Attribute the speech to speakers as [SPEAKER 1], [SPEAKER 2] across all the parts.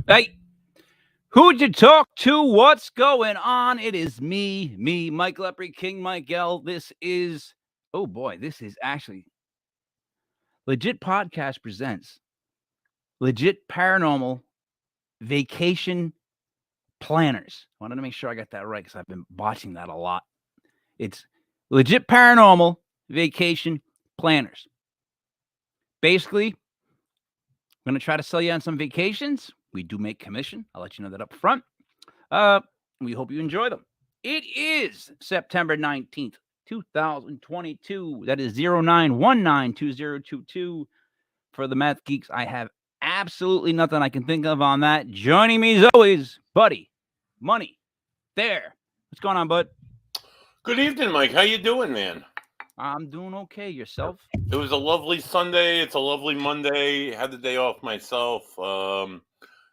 [SPEAKER 1] Hey, who'd you talk to? What's going on? It is me, Mike Lepre, King Mike L. This is, oh boy, this is actually Legit Podcast presents Legit Paranormal Vacation Planners. I wanted to make sure I got that right because I've been botching that a lot. It's Legit Paranormal Vacation Planners. Basically, I'm going to try to sell you on some vacations. We do make commission. I'll let you know that up front. We hope you enjoy them. It is September 19th, 2022. That is 09192022. For the math geeks, I have absolutely nothing I can think of on that. Joining me as always, Buddy, Money, there. What's going on, bud?
[SPEAKER 2] Good evening, Mike. How you doing, man?
[SPEAKER 1] I'm doing okay. Yourself?
[SPEAKER 2] It was a lovely Sunday. It's a lovely Monday. Had the day off myself.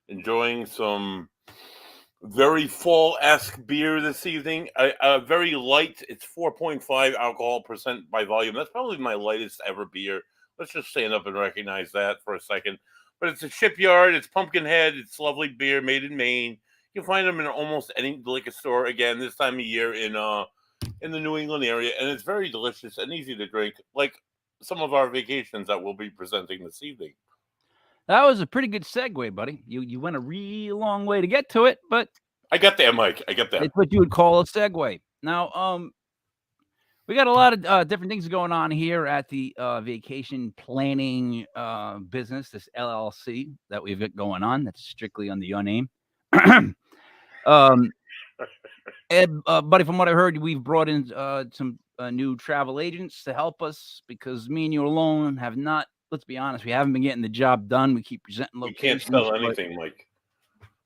[SPEAKER 2] Enjoying some very fall-esque beer this evening. Very light. It's 4.5 alcohol percent by volume. That's probably my lightest ever beer. Let's just stand up and recognize that for a second. But it's a Shipyard. It's Pumpkinhead. It's lovely beer made in Maine. You can find them in almost any liquor store. Again, this time of year in the New England area, and it's very delicious and easy to drink, like some of our vacations that we'll be presenting this evening.
[SPEAKER 1] That was a pretty good segue, buddy. You went a real long way to get to it, but
[SPEAKER 2] I got that, Mike. I got that.
[SPEAKER 1] it's what you would call a segue. Now, we got a lot of different things going on here at the vacation planning business, this LLC that we've got going on. That's strictly under your name. Ed, buddy, from what I heard, we've brought in some new travel agents to help us because me and you alone have not. Let's be honest, we haven't been getting the job done. We keep presenting
[SPEAKER 2] You
[SPEAKER 1] locations.
[SPEAKER 2] can't sell anything, Mike.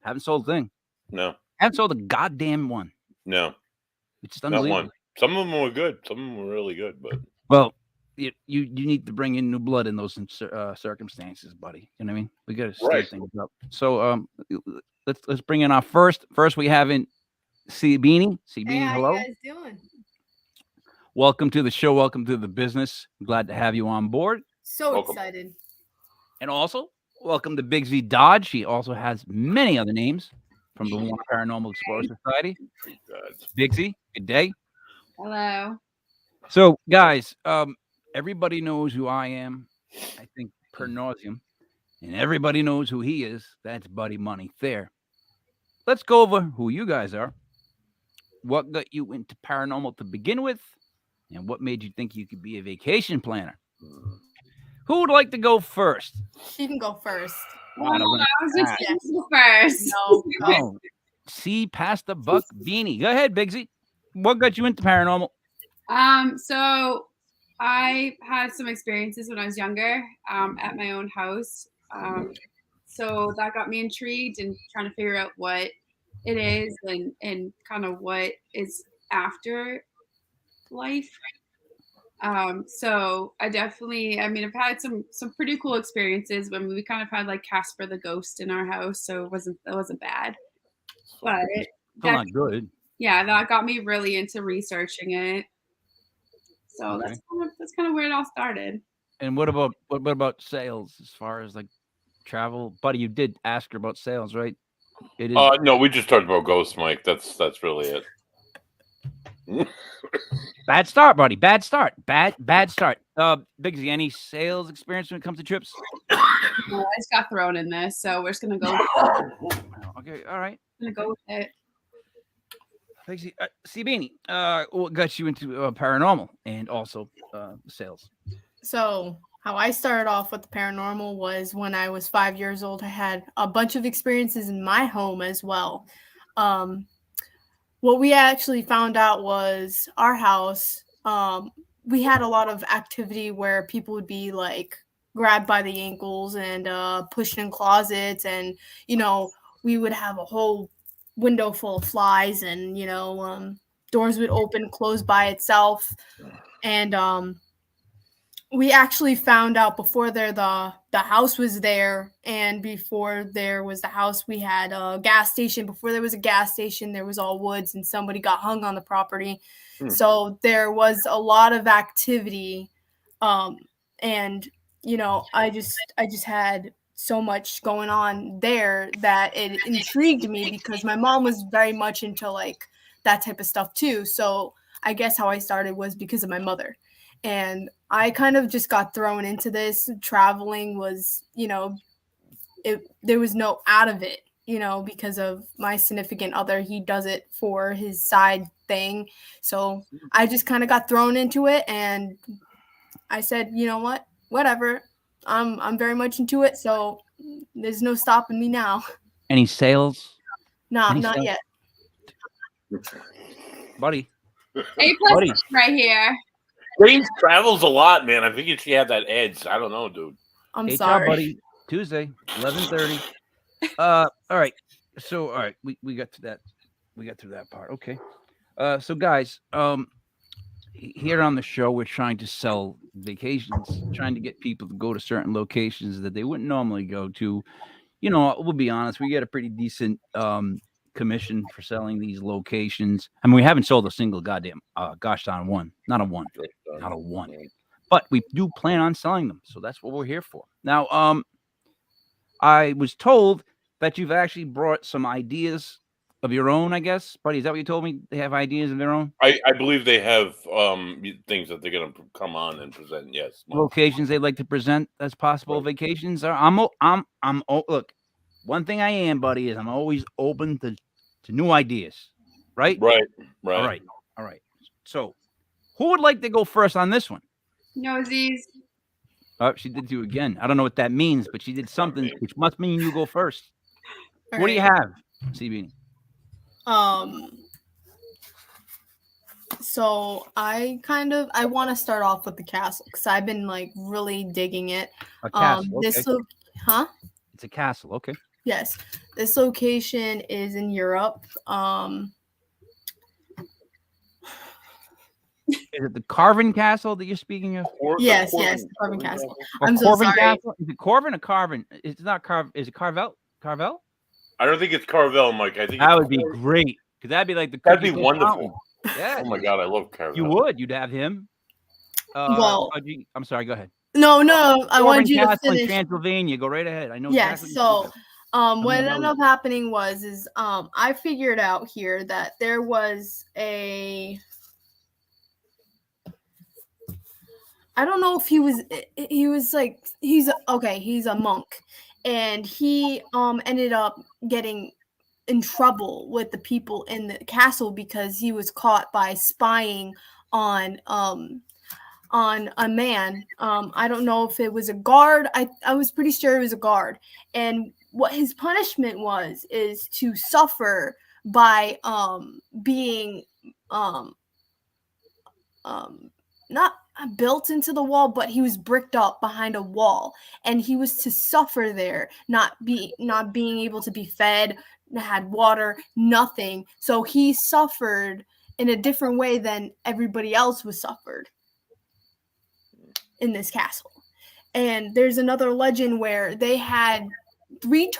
[SPEAKER 1] Haven't sold a thing.
[SPEAKER 2] No.
[SPEAKER 1] Haven't sold a goddamn one.
[SPEAKER 2] No.
[SPEAKER 1] It's just
[SPEAKER 2] Not
[SPEAKER 1] unbelievable.
[SPEAKER 2] one. Some of them were good. Some of them were really good, but
[SPEAKER 1] well, you need to bring in new blood in those circumstances, buddy. You know what I mean? We got to steer things up. So let's bring in our first. First, we have in Beanie. Beanie, hello.
[SPEAKER 3] How you guys doing?
[SPEAKER 1] Welcome to the show. Welcome to the business. I'm glad to have you on board.
[SPEAKER 3] So
[SPEAKER 2] Welcome.
[SPEAKER 3] excited.
[SPEAKER 1] And also, welcome to Biggzy Dodge. She also has many other names from the Warner Paranormal Explorer Society. Biggzy, good day.
[SPEAKER 3] Hello.
[SPEAKER 1] So, guys, everybody knows who I am. I think per nauseum, and everybody knows who he is. That's Buddy Money Thayer. Let's go over who you guys are. What got you into paranormal to begin with, and what made you think you could be a vacation planner? Who would like to go first?
[SPEAKER 3] She can go first.
[SPEAKER 4] I was just going first.
[SPEAKER 1] No. See, past the buck, Beanie. Go ahead, Biggzy. What got you into paranormal?
[SPEAKER 4] So I had some experiences when I was younger at my own house. So that got me intrigued and trying to figure out what it is and kind of what is after life. So I've had some pretty cool experiences when we kind of had like Casper the Ghost in our house. So it wasn't bad, but
[SPEAKER 1] Still not good.
[SPEAKER 4] Yeah, that got me really into researching it. So
[SPEAKER 1] Okay.
[SPEAKER 4] that's kind of where it all started.
[SPEAKER 1] And what about sales as far as like travel? Buddy, you did ask her about sales, right? It is.
[SPEAKER 2] No, we just talked about ghosts, Mike. That's really it.
[SPEAKER 1] Bad start, buddy. Bad start. Bad start. Biggzy, any sales experience when it comes to trips?
[SPEAKER 4] I just got thrown in this, so we're just gonna go.
[SPEAKER 1] Okay, all right.
[SPEAKER 4] Gonna go with it.
[SPEAKER 1] Biggzy, Beanie, what got you into paranormal and also sales?
[SPEAKER 3] So how I started off with the paranormal was when I was 5 years old. I had a bunch of experiences in my home as well. What we actually found out was our house, we had a lot of activity where people would be like grabbed by the ankles and pushed in closets, and we would have a whole window full of flies, and doors would open, close by itself. And we actually found out before the house was there, and before there was the house, we had a gas station. Before there was a gas station, there was all woods, and somebody got hung on the property. So there was a lot of activity, and I just had so much going on there that it intrigued me because my mom was very much into like that type of stuff too. So I guess how I started was because of my mother. And I kind of just got thrown into this. Traveling was, there was no out of it, because of my significant other. He does it for his side thing. So I just kind of got thrown into it, and I said, you know what? Whatever. I'm very much into it, so there's no stopping me now.
[SPEAKER 1] Any sales?
[SPEAKER 3] Not
[SPEAKER 1] Any sales?
[SPEAKER 3] yet.
[SPEAKER 1] Buddy.
[SPEAKER 4] A+ right here.
[SPEAKER 2] James travels a lot, man. I figured she had that edge. I don't know, dude.
[SPEAKER 3] I'm
[SPEAKER 1] HR
[SPEAKER 3] sorry.
[SPEAKER 1] buddy. Tuesday, 11:30. All right. So all right, we got to that. We got through that part. Okay. So guys, here on the show, we're trying to sell vacations, trying to get people to go to certain locations that they wouldn't normally go to. We'll be honest, we get a pretty decent commission for selling these locations. I mean, we haven't sold a single goddamn gosh darn one. Not a one. But we do plan on selling them. So that's what we're here for. Now, I was told that you've actually brought some ideas of your own, I guess. Buddy, is that what you told me? They have ideas of their own?
[SPEAKER 2] I believe they have things that they're going to come on and present. Yes,
[SPEAKER 1] locations they'd like to present as possible vacations. Look, one thing I am, buddy, is I'm always open to new ideas. Right.
[SPEAKER 2] All
[SPEAKER 1] right. So, who would like to go first on this one?
[SPEAKER 4] Nosies.
[SPEAKER 1] Oh, she did you again. I don't know what that means, but she did something, which must mean you go first. What do you have, CB?
[SPEAKER 3] So I want to start off with the castle because I've been like really digging it.
[SPEAKER 1] A castle. Okay. It's a castle. Okay.
[SPEAKER 3] Yes, this location is in Europe.
[SPEAKER 1] Is it the Carvin Castle that you're speaking of?
[SPEAKER 3] Yes, the Carvin Castle.
[SPEAKER 1] I'm so sorry. Castle? Is it Corvin or Carvin? It's not Carv. Is it Carvel? Carvel?
[SPEAKER 2] I don't think it's Carvel, Mike. I think
[SPEAKER 1] that would be great because that'd be like the.
[SPEAKER 2] That'd be wonderful.
[SPEAKER 1] Yeah.
[SPEAKER 2] Oh my God, I love Carvel.
[SPEAKER 1] You would. You'd have him.
[SPEAKER 3] Well,
[SPEAKER 1] I'm sorry. Go ahead.
[SPEAKER 3] No. I wanted you to finish.
[SPEAKER 1] In Transylvania. Go right ahead. I know.
[SPEAKER 3] Yes. Exactly what ended up happening was I figured out here that there was a. I don't know if he was he's a monk, and he ended up getting in trouble with the people in the castle because he was caught by spying on a man. I don't know if it was a guard. I was pretty sure it was a guard, and what his punishment is to suffer by being not built into the wall, but he was bricked up behind a wall, and he was to suffer there, not being able to be fed, had water, nothing. So he suffered in a different way than everybody else was suffered in this castle. And there's another legend where they had three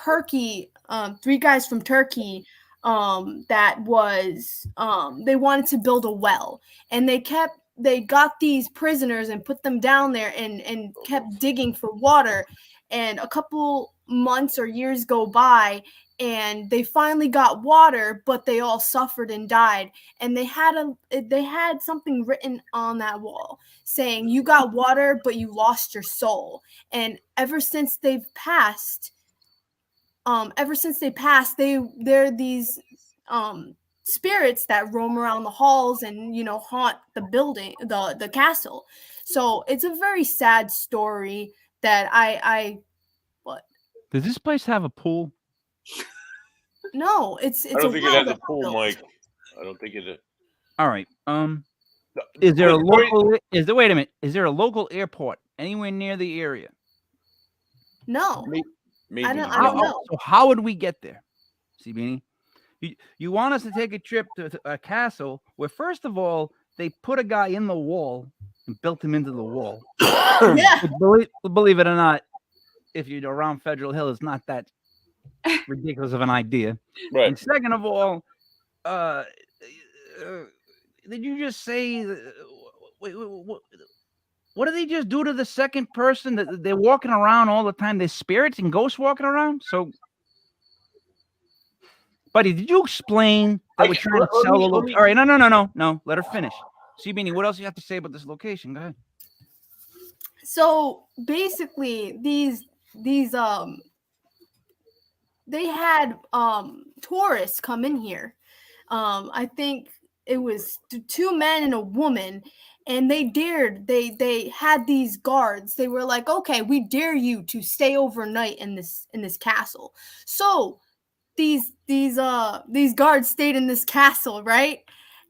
[SPEAKER 3] guys from Turkey that was they wanted to build a well, and they got these prisoners and put them down there and kept digging for water. And a couple months or years go by, and they finally got water, but they all suffered and died. And they had something written on that wall saying, "You got water, but you lost your soul." And ever since they passed, they're these spirits that roam around the halls and haunt the building, the castle. So it's a very sad story that what
[SPEAKER 1] does this place have a pool?
[SPEAKER 3] No, it's
[SPEAKER 2] I don't think it has a pool, Mike. I don't think it is.
[SPEAKER 1] All right. Is there a local wait a minute, is there a local airport anywhere near the area?
[SPEAKER 3] No.
[SPEAKER 2] Maybe.
[SPEAKER 3] I don't know.
[SPEAKER 1] So how would we get there? See, Beanie? You want us to take a trip to a castle where, first of all, they put a guy in the wall and built him into the wall.
[SPEAKER 3] Yeah.
[SPEAKER 1] Believe it or not, if you're around Federal Hill, it's not that ridiculous of an idea.
[SPEAKER 2] Right.
[SPEAKER 1] And second of all, did you just say? What What do they just do to the second person? That they're walking around all the time. There's spirits and ghosts walking around. So, buddy, did you explain that we're trying to sell the location? All right, no. Let her finish. See, Beanie, what else do you have to say about this location? Go ahead.
[SPEAKER 3] So basically, these they had tourists come in here. I think it was two men and a woman, and they had these guards. They were like, okay, we dare you to stay overnight in this castle. So these guards stayed in this castle, right?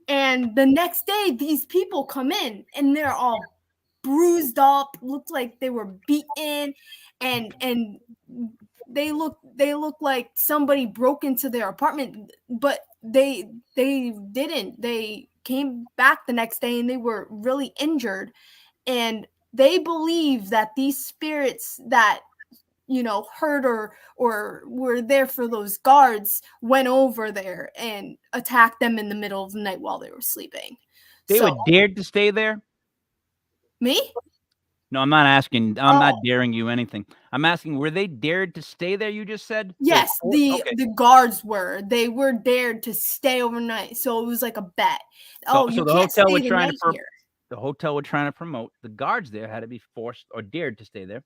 [SPEAKER 3] And the next day these people come in and they're all bruised up, looked like they were beaten, and they look like somebody broke into their apartment, but they didn't. They came back the next day and they were really injured, and they believe that these spirits that heard or were there for those guards went over there and attacked them in the middle of the night while they were sleeping.
[SPEAKER 1] They were dared to stay there?
[SPEAKER 3] Me?
[SPEAKER 1] No, I'm not asking. I'm not daring you anything. I'm asking, were they dared to stay there, you just said?
[SPEAKER 3] Yes, the guards were. They were dared to stay overnight. So it was like a bet.
[SPEAKER 1] So
[SPEAKER 3] you
[SPEAKER 1] the
[SPEAKER 3] can't
[SPEAKER 1] hotel
[SPEAKER 3] stay
[SPEAKER 1] were
[SPEAKER 3] the
[SPEAKER 1] trying
[SPEAKER 3] night
[SPEAKER 1] to
[SPEAKER 3] here.
[SPEAKER 1] the hotel were trying to promote. The guards there had to be forced or dared to stay there,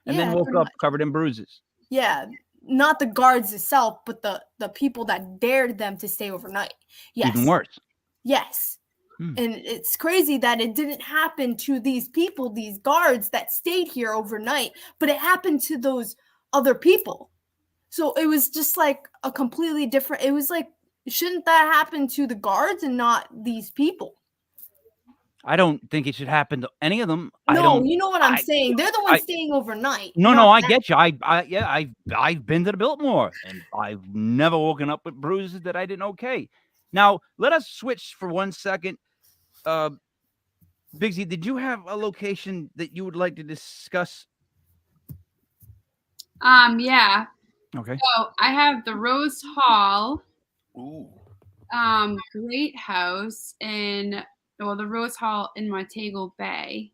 [SPEAKER 1] and
[SPEAKER 3] Yeah,
[SPEAKER 1] then woke
[SPEAKER 3] pretty
[SPEAKER 1] up
[SPEAKER 3] much.
[SPEAKER 1] covered in bruises.
[SPEAKER 3] Yeah, not the guards itself, but the people that dared them to stay overnight. Yes.
[SPEAKER 1] Even worse.
[SPEAKER 3] Yes. And it's crazy that it didn't happen to these people, these guards that stayed here overnight, but it happened to those other people. So it was just like a completely different. It was like, shouldn't that happen to the guards and not these people?
[SPEAKER 1] I don't think it should happen to any of them.
[SPEAKER 3] No, you know what I'm saying. They're the ones staying overnight.
[SPEAKER 1] No, I get you. I've been to the Biltmore, and I've never woken up with bruises that I didn't okay. Now let us switch for 1 second. Biggzy, did you have a location that you would like to discuss?
[SPEAKER 4] Yeah.
[SPEAKER 1] Okay.
[SPEAKER 4] So I have the Rose Hall.
[SPEAKER 2] Ooh.
[SPEAKER 4] Great house the Rose Hall in Montego Bay.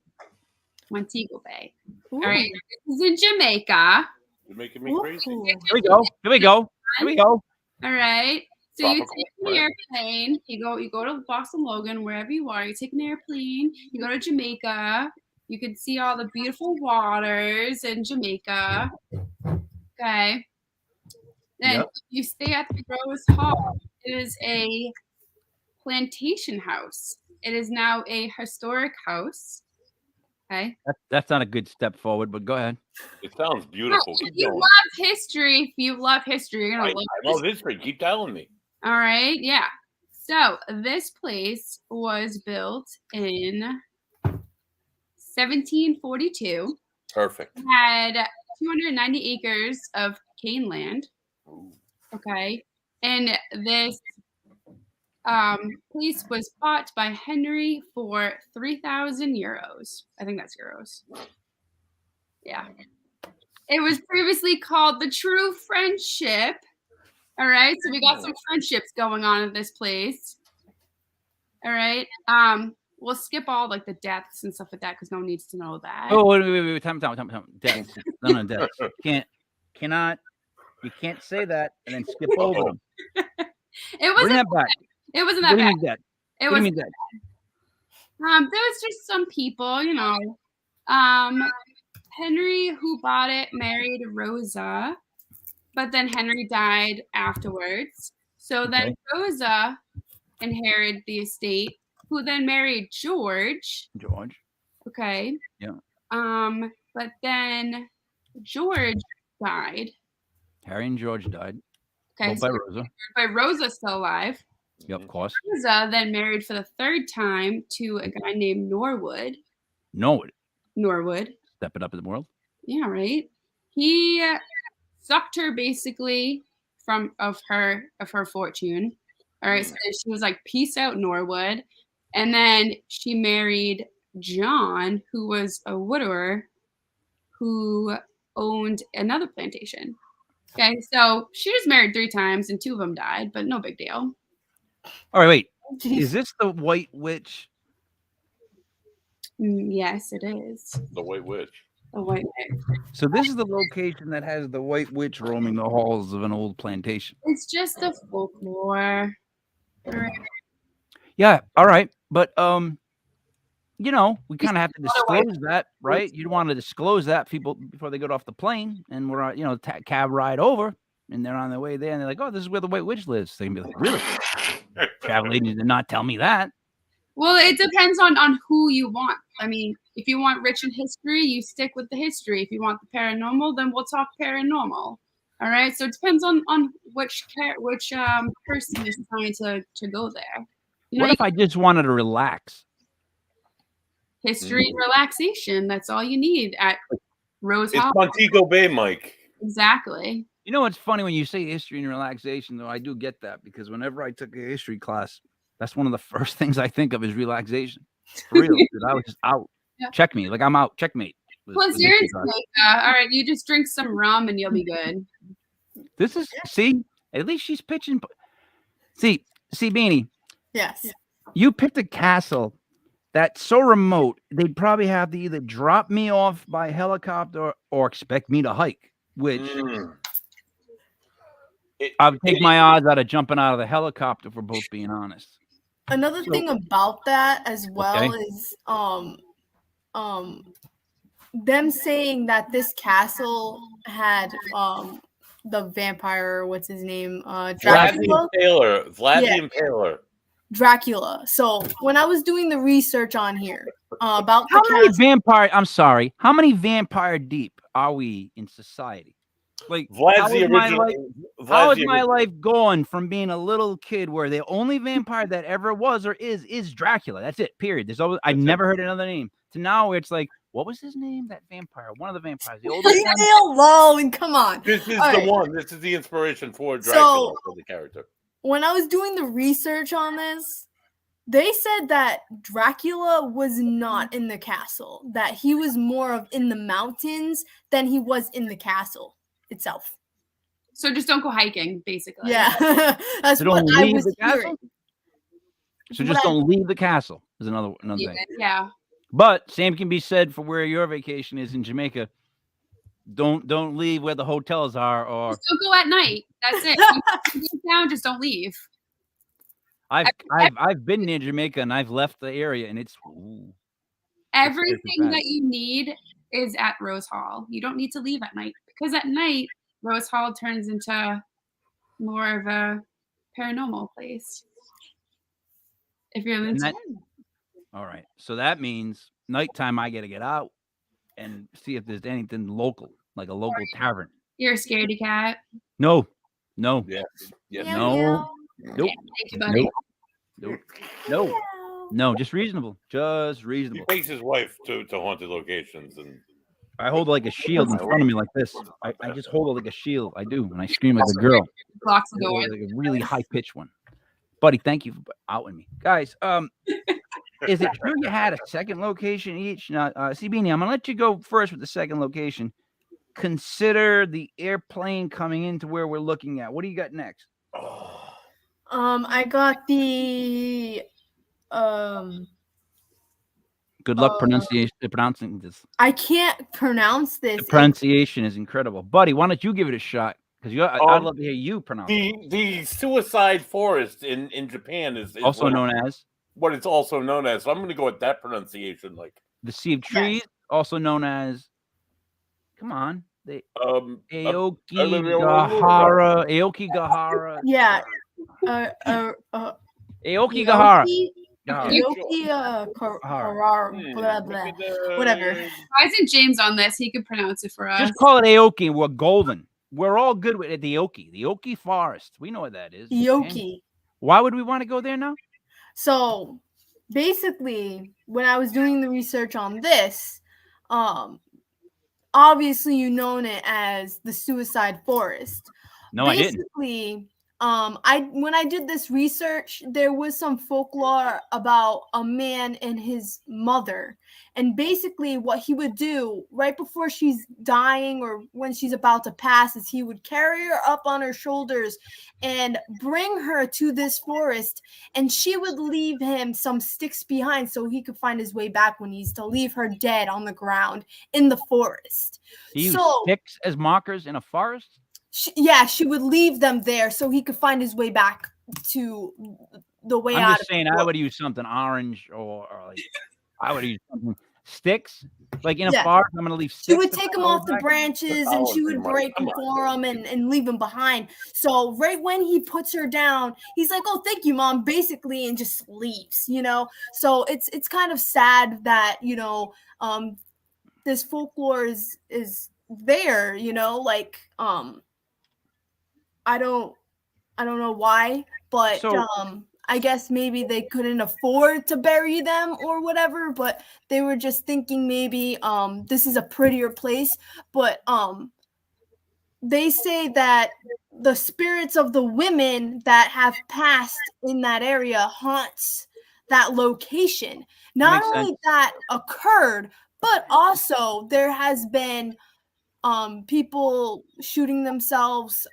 [SPEAKER 4] Montego Bay.
[SPEAKER 3] Ooh.
[SPEAKER 4] All right. This is in Jamaica.
[SPEAKER 2] You're making me crazy.
[SPEAKER 1] Here we go. All right.
[SPEAKER 4] So you take an airplane, you go to Boston Logan, wherever you are, you take an airplane, you go to Jamaica, you can see all the beautiful waters in Jamaica. Okay. Then you stay at the Rose Hall. It is a plantation house. It is now a historic house. Okay.
[SPEAKER 1] That's not a good step forward, but go ahead.
[SPEAKER 2] It sounds beautiful.
[SPEAKER 4] If you love history, you're gonna
[SPEAKER 2] I love history. Keep telling me.
[SPEAKER 4] All right, yeah. So this place was built in 1742.
[SPEAKER 2] Perfect.
[SPEAKER 4] It had 290 acres of cane land. Okay, and this place was bought by Henry for 3,000 euros. I think that's euros. Yeah. It was previously called the True Friendship. All right, so we got some friendships going on at this place. All right, we'll skip all like the deaths and stuff like that because no one needs to know that.
[SPEAKER 1] Oh, wait, time. Deaths. No, deaths. You can't say that and then skip over them.
[SPEAKER 4] It wasn't
[SPEAKER 1] Bring that back.
[SPEAKER 4] It wasn't that bad. It wasn't
[SPEAKER 1] that.
[SPEAKER 4] There was just some people, Henry, who bought it, married Rosa. But then Henry died afterwards. So then Rosa inherited the estate, who then married George. Okay.
[SPEAKER 1] Yeah.
[SPEAKER 4] But then George died.
[SPEAKER 1] Harry and George died.
[SPEAKER 4] Okay.
[SPEAKER 1] Both by Rosa.
[SPEAKER 4] But Rosa's still alive.
[SPEAKER 1] Yeah, of course.
[SPEAKER 4] Rosa then married for the third time to a guy named Norwood. Norwood.
[SPEAKER 1] Step it up in the world.
[SPEAKER 4] Yeah, right. He sucked her basically of her fortune. All right, so she was like, peace out, Norwood. And then she married John, who was a widower who owned another plantation. Okay, so she was married 3 times and 2 of them died, but no big deal.
[SPEAKER 1] All right, wait. Is this the White Witch
[SPEAKER 4] Yes, it is.
[SPEAKER 2] The White Witch.
[SPEAKER 4] The White Witch.
[SPEAKER 1] So this is the location that has the White Witch roaming the halls of an old plantation.
[SPEAKER 4] It's just the folklore. Right.
[SPEAKER 1] Yeah, all right, but you know, we kind of have to disclose that, right? You'd want to disclose that people before they get off the plane, and we're you know, cab ride over, and they're on their way there, and they're like, "Oh, this is where the White Witch lives." They can be like, "Really?" Travel agent did not tell me that.
[SPEAKER 4] Well, it depends on who you want. I mean, if you want rich in history, you stick with the history. If you want the paranormal, then we'll talk paranormal. All right. So it depends on which person is trying to go there. You know,
[SPEAKER 1] What if I just wanted to relax?
[SPEAKER 4] history and relaxation. That's all you need at Rose
[SPEAKER 2] It's
[SPEAKER 4] Hall.
[SPEAKER 2] Montego Bay, Mike.
[SPEAKER 4] Exactly.
[SPEAKER 1] You know, it's funny when you say history and relaxation, though. I do get that because whenever I took a history class, that's one of the first things I think of is relaxation. For real, dude, I was just out.
[SPEAKER 4] Yeah.
[SPEAKER 1] Check me, like I'm out. Checkmate.
[SPEAKER 4] Plus, you're in Jamaica. All right, you just drink some rum and you'll be good.
[SPEAKER 1] This is see. At least she's pitching. See, Beanie.
[SPEAKER 3] Yes.
[SPEAKER 1] You picked a castle that's so remote. They'd probably have to either drop me off by helicopter or expect me to hike. Which I would take my odds out of jumping out of the helicopter, for both being honest.
[SPEAKER 3] Another thing about that as well
[SPEAKER 1] Okay.
[SPEAKER 3] is them saying that this castle had the vampire, what's his name? Dracula.
[SPEAKER 2] Vlad
[SPEAKER 3] Yeah.
[SPEAKER 2] the Impaler.
[SPEAKER 3] Dracula. So when I was doing the research on here about
[SPEAKER 1] How
[SPEAKER 3] the
[SPEAKER 1] many
[SPEAKER 3] castle,
[SPEAKER 1] vampire? I'm sorry. How many vampire deep are we in society? Like,
[SPEAKER 2] Vlad's the original.
[SPEAKER 1] how is my life going from being a little kid where the only vampire that ever was or is Dracula? That's it. Period. There's always I've never heard another name. To now where it's like, what was his name? That vampire, one of the vampires, the oldest
[SPEAKER 3] leave
[SPEAKER 1] one.
[SPEAKER 3] me alone. Come on.
[SPEAKER 2] This is
[SPEAKER 3] All
[SPEAKER 2] the
[SPEAKER 3] right.
[SPEAKER 2] one. This is the inspiration for Dracula, for the character.
[SPEAKER 3] When I was doing the research on this, they said that Dracula was not in the castle, that he was more of in the mountains than he was in the castle itself.
[SPEAKER 4] So just don't go hiking, basically.
[SPEAKER 3] Yeah, that's
[SPEAKER 1] So
[SPEAKER 3] what
[SPEAKER 1] don't
[SPEAKER 3] I
[SPEAKER 1] leave
[SPEAKER 3] was
[SPEAKER 1] the castle?
[SPEAKER 3] hearing.
[SPEAKER 1] So just don't leave the castle is another thing.
[SPEAKER 4] Yeah.
[SPEAKER 1] But same can be said for where your vacation is in Jamaica. Don't leave where the hotels are, or
[SPEAKER 4] Just don't go at night. That's it. You go down, just don't leave.
[SPEAKER 1] I've been near Jamaica and I've left the area and it's
[SPEAKER 4] Everything that you need is at Rose Hall. You don't need to leave at night because at night Rose Hall turns into more of a paranormal place. If you're into
[SPEAKER 1] that, all right. So that means nighttime I gotta get out and see if there's anything local, like a local tavern.
[SPEAKER 4] You're a scaredy cat.
[SPEAKER 1] No.
[SPEAKER 2] Yes.
[SPEAKER 1] No. Nope.
[SPEAKER 4] Thank you, buddy.
[SPEAKER 1] No, just reasonable.
[SPEAKER 2] He takes his wife to haunted locations, and
[SPEAKER 1] I hold like a shield in front of me like this. I just hold it like a shield. I do, and I scream like a girl.
[SPEAKER 4] Locks the door.
[SPEAKER 1] Like a really high pitched one. Buddy, thank you for outing me. Guys, is it true you had a second location each? Now, Beanie, I'm gonna let you go first with the second location. Consider the airplane coming into where we're looking at. What do you got next?
[SPEAKER 3] I got the
[SPEAKER 1] Good luck pronouncing this.
[SPEAKER 3] I can't pronounce this.
[SPEAKER 1] The pronunciation is incredible. Buddy, why don't you give it a shot? Because I'd love to hear you pronounce it.
[SPEAKER 2] The suicide forest in Japan is
[SPEAKER 1] Also known as
[SPEAKER 2] what it's also known as. So I'm going to go with that pronunciation, like
[SPEAKER 1] the Sea of Trees, also known as. Come on, Aoki Gahara.
[SPEAKER 3] Yeah.
[SPEAKER 1] Aoki Gahara.
[SPEAKER 3] Whatever.
[SPEAKER 4] Why isn't James on this? He could pronounce it for us.
[SPEAKER 1] Just call it Aoki. We're golden. We're all good with it. The Aoki Forest. We know what that is.
[SPEAKER 3] Aoki.
[SPEAKER 1] Why would we want to go there now?
[SPEAKER 3] So basically, when I was doing the research on this, obviously you known it as the suicide forest.
[SPEAKER 1] No, I didn't.
[SPEAKER 3] Basically, When I did this research, there was some folklore about a man and his mother, and basically what he would do right before she's dying or when she's about to pass is he would carry her up on her shoulders and bring her to this forest, and she would leave him some sticks behind so he could find his way back when he's to leave her dead on the ground in the forest.
[SPEAKER 1] He used
[SPEAKER 3] So
[SPEAKER 1] sticks as markers in a forest.
[SPEAKER 3] she would leave them there so he could find his way back to the way
[SPEAKER 1] I'm
[SPEAKER 3] out.
[SPEAKER 1] just saying, I would use something orange or like I would use something sticks. Like in a forest, I'm gonna leave sticks.
[SPEAKER 3] She would take them off the branches and she would break them for him and leave them behind. So right when he puts her down, he's like, "Oh, thank you, Mom," basically, and just leaves. So it's kind of sad that this folklore is there. Like I don't know why, but I guess maybe they couldn't afford to bury them or whatever, but they were just thinking maybe this is a prettier place. But they say that the spirits of the women that have passed in that area haunts that location. Not only that occurred, but also there has been people shooting themselves,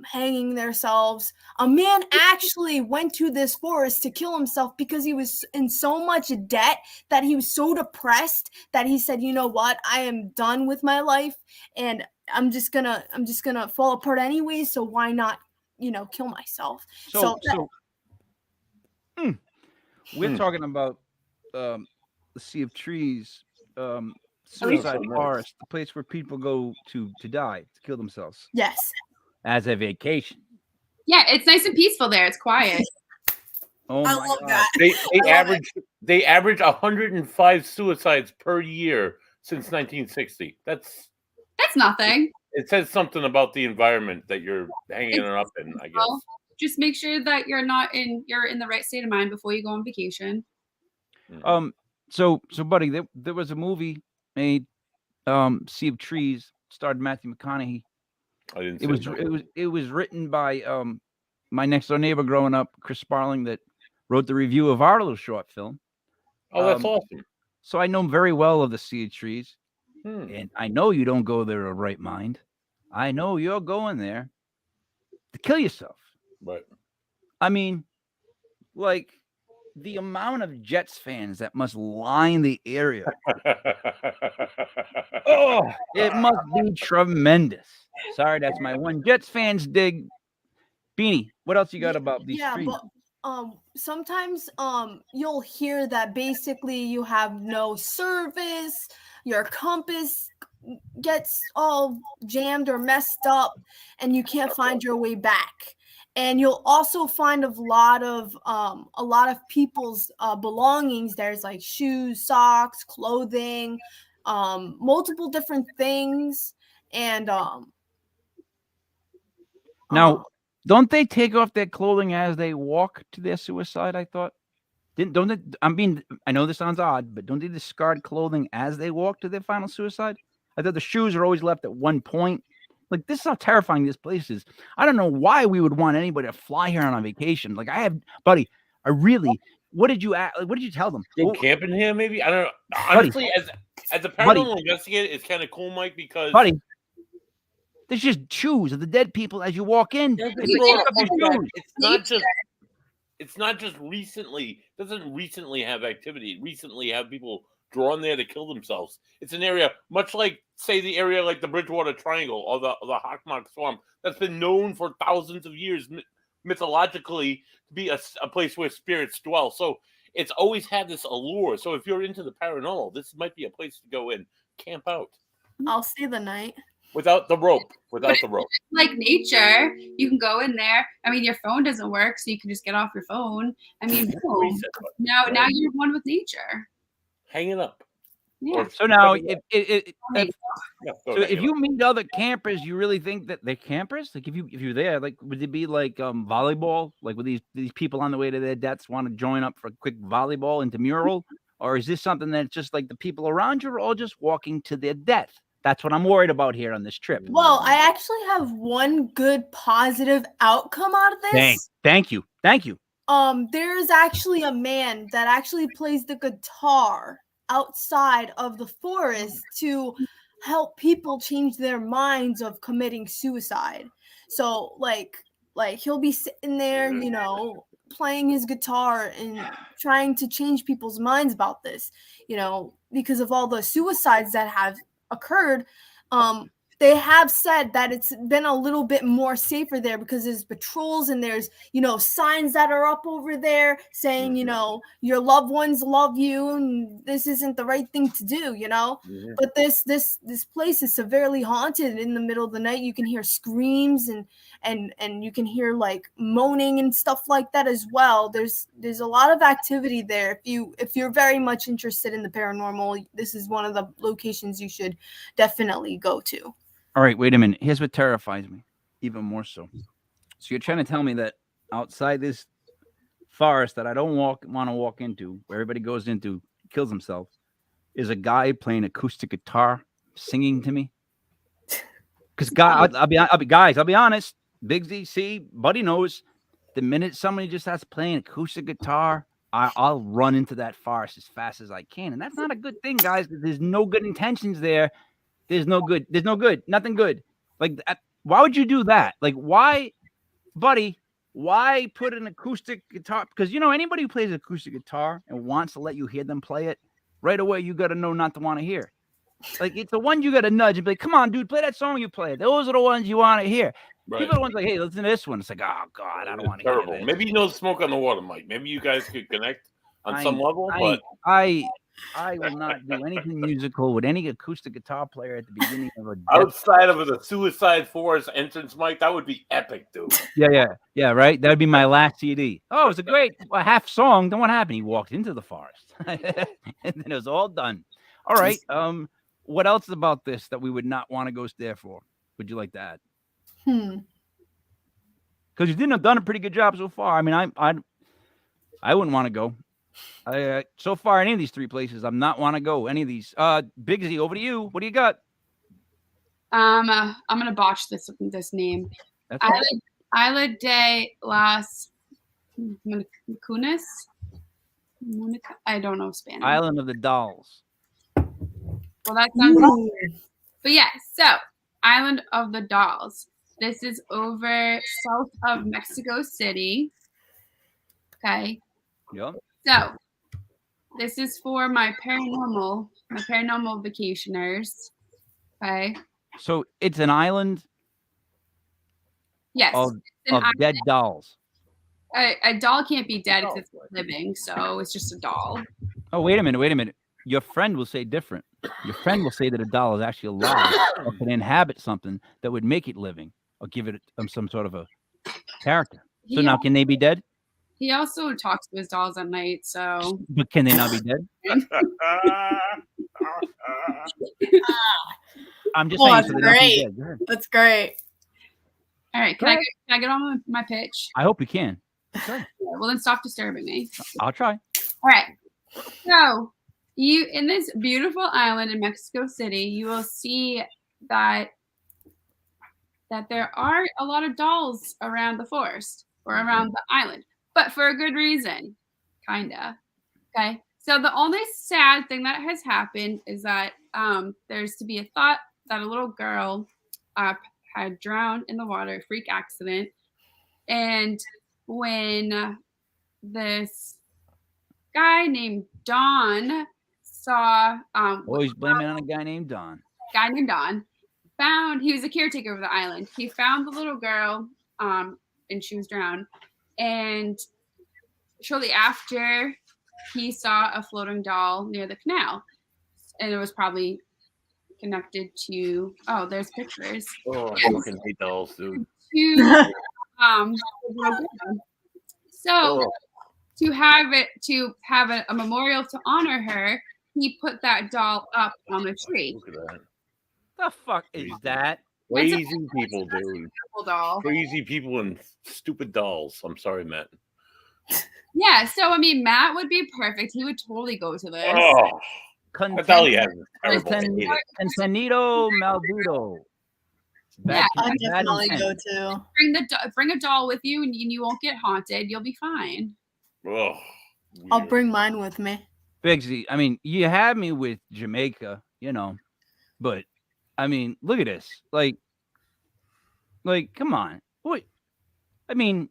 [SPEAKER 3] hanging themselves. A man actually went to this forest to kill himself because he was in so much debt that he was so depressed that he said, "You know what? I am done with my life and I'm just gonna fall apart anyway, so why not, kill myself?"
[SPEAKER 1] We're talking about the Sea of Trees, suicide forest, the place where people go to die, to kill themselves.
[SPEAKER 3] Yes.
[SPEAKER 1] As a vacation.
[SPEAKER 4] Yeah, it's nice and peaceful there. It's quiet.
[SPEAKER 1] Oh
[SPEAKER 3] I
[SPEAKER 1] my
[SPEAKER 3] love
[SPEAKER 1] God.
[SPEAKER 3] that.
[SPEAKER 2] They average 105 suicides per year since 1960. That's
[SPEAKER 4] nothing.
[SPEAKER 2] It says something about the environment that you're hanging it up in, I guess.
[SPEAKER 4] Just make sure that you're in the right state of mind before you go on vacation.
[SPEAKER 1] So buddy, there was a movie made, Sea of Trees, starred Matthew McConaughey.
[SPEAKER 2] I didn't.
[SPEAKER 1] It was written by my next door neighbor growing up, Chris Sparling, that wrote the review of our little short film.
[SPEAKER 2] Oh, that's awesome.
[SPEAKER 1] So I know very well of the Sea of Trees, and I know you don't go there of right mind. I know you're going there to kill yourself.
[SPEAKER 2] Right.
[SPEAKER 1] I mean, like the amount of Jets fans that must line the area. Oh, it must be tremendous. Sorry, that's my one Jets fans dig. Beanie, what else you got about these trees?
[SPEAKER 3] But sometimes you'll hear that basically you have no service, your compass gets all jammed or messed up, and you can't find your way back. And you'll also find a lot of people's belongings. There's like shoes, socks, clothing, multiple different things, and
[SPEAKER 1] now, don't they take off their clothing as they walk to their suicide? I thought. Don't they? I know this sounds odd, but don't they discard clothing as they walk to their final suicide? I thought the shoes are always left at one point. Like, this is how terrifying this place is. I don't know why we would want anybody to fly here on a vacation. Like, buddy, what did you tell them?
[SPEAKER 2] Go camping here, maybe? I don't know. Honestly, as a paranormal investigator, it's kind of cool, Mike, because
[SPEAKER 1] there's just shoes of the dead people as you walk in.
[SPEAKER 2] It's not just recently. It doesn't recently have activity. Recently have people drawn there to kill themselves. It's an area much like, say, the area like the Bridgewater Triangle or the Hockmark Swamp that's been known for thousands of years mythologically to be a place where spirits dwell. So it's always had this allure. So if you're into the paranormal, this might be a place to go and camp out.
[SPEAKER 3] I'll stay the night.
[SPEAKER 2] Without the rope.
[SPEAKER 4] Like nature, you can go in there. I mean, your phone doesn't work, so you can just get off your phone. I mean, boom. Now you're one with nature.
[SPEAKER 2] Hang it up.
[SPEAKER 4] Yeah.
[SPEAKER 1] So now, if you meet other campers, you really think that they're campers? Like, if you're there, like, would it be like volleyball? Like, would these people on the way to their deaths want to join up for a quick volleyball intramural? Or is this something that's just like the people around you are all just walking to their death? That's what I'm worried about here on this trip.
[SPEAKER 3] Well, I actually have one good positive outcome out of this.
[SPEAKER 1] Thank you.
[SPEAKER 3] There's actually a man that actually plays the guitar outside of the forest to help people change their minds of committing suicide. So like he'll be sitting there, playing his guitar and trying to change people's minds about this, because of all the suicides that have occurred. They have said that it's been a little bit more safer there because there's patrols and there's, signs that are up over there saying, your loved ones love you and this isn't the right thing to do, But this place is severely haunted. In the middle of the night, you can hear screams and you can hear like moaning and stuff like that as well. There's a lot of activity there. If you're very much interested in the paranormal, this is one of the locations you should definitely go to.
[SPEAKER 1] All right, wait a minute. Here's what terrifies me, even more so. So you're trying to tell me that outside this forest that I don't want to walk into, where everybody goes into, kills himself, is a guy playing acoustic guitar, singing to me? Because I'll be honest. Biggzy, see, Buddy knows. The minute somebody just starts playing acoustic guitar, I'll run into that forest as fast as I can, and that's not a good thing, guys. There's no good intentions there. There's no good. Nothing good. Like, why would you do that? Like, why, buddy? Why put an acoustic guitar? Because anybody who plays acoustic guitar and wants to let you hear them play it, right away you got to know not to want to hear. Like, it's the one you got to nudge and be like, "Come on, dude, play that song you played. Those are the ones you want to hear." Right. People are the ones like, "Hey, listen to this one." It's like, "Oh God, I don't want to hear this."
[SPEAKER 2] Maybe Smoke on the Water, Mike. Maybe you guys could connect on some level, but
[SPEAKER 1] I will not do anything musical with any acoustic guitar player at the beginning of a
[SPEAKER 2] outside of the Suicide Forest entrance, Mike. That would be epic, dude.
[SPEAKER 1] Yeah, right. That'd be my last CD. Oh, it was a great half song. Then what happened? He walked into the forest, and then it was all done. All right. What else about this that we would not want to go there for? Would you like to add? Because you didn't have done a pretty good job so far. I mean, I wouldn't want to go. So far, any of these three places, I'm not want to go. Any of these. Biggzy, over to you. What do you got?
[SPEAKER 4] I'm gonna botch this name. Isla de las Mucunas. I don't know Spanish.
[SPEAKER 1] Island of the Dolls.
[SPEAKER 4] Well, that sounds weird. But yeah, so Island of the Dolls. This is over south of Mexico City. Okay.
[SPEAKER 1] Yep.
[SPEAKER 4] So this is for my paranormal vacationers. Okay.
[SPEAKER 1] So it's an island.
[SPEAKER 4] Yes.
[SPEAKER 1] Of dead dolls.
[SPEAKER 4] A doll can't be dead if it's living, so it's just a doll.
[SPEAKER 1] Oh, wait a minute. Your friend will say different. Your friend will say that a doll is actually alive or can inhabit something that would make it living or give it some sort of a character. So now, can they be dead?
[SPEAKER 4] He also talks to his dolls at night, so.
[SPEAKER 1] But can they not be dead? I'm just saying. So
[SPEAKER 3] great. That's great.
[SPEAKER 4] All right, can I get on with my pitch?
[SPEAKER 1] I hope you can. Okay.
[SPEAKER 4] Well, then stop disturbing me.
[SPEAKER 1] I'll try.
[SPEAKER 4] All right. So, you in this beautiful island in Mexico City, you will see that there are a lot of dolls around the forest or around the island, but for a good reason, kinda. Okay. So the only sad thing that has happened is that there's to be a thought that a little girl had drowned in the water, freak accident, and when this guy named Don saw
[SPEAKER 1] always blaming on a guy named Don.
[SPEAKER 4] He was a caretaker of the island. He found the little girl and she was drowned, and shortly after he saw a floating doll near the canal, and it was probably connected to there's pictures.
[SPEAKER 2] Oh, I fucking hate dolls, dude.
[SPEAKER 4] To have a memorial to honor her, he put that doll up on the tree.
[SPEAKER 2] Look at that.
[SPEAKER 1] The fuck is that?
[SPEAKER 2] Crazy people, dude.
[SPEAKER 4] Doll.
[SPEAKER 2] Crazy people and stupid dolls. I'm sorry, Matt.
[SPEAKER 4] Yeah, so I mean, Matt would be perfect. He would totally go to this.
[SPEAKER 2] Oh. That's all he has. Is terrible. I hate it.
[SPEAKER 1] Contenido Maldito.
[SPEAKER 4] Yeah,
[SPEAKER 3] I
[SPEAKER 1] bad
[SPEAKER 3] definitely
[SPEAKER 1] intent.
[SPEAKER 3] go too.
[SPEAKER 4] Bring a doll with you, and you won't get haunted. You'll be fine.
[SPEAKER 2] Ugh,
[SPEAKER 3] I'll
[SPEAKER 2] weird.
[SPEAKER 3] bring mine with me.
[SPEAKER 1] Biggzy, I mean, you had me with Jamaica, but I mean, look at this. Like, come on. What? I mean,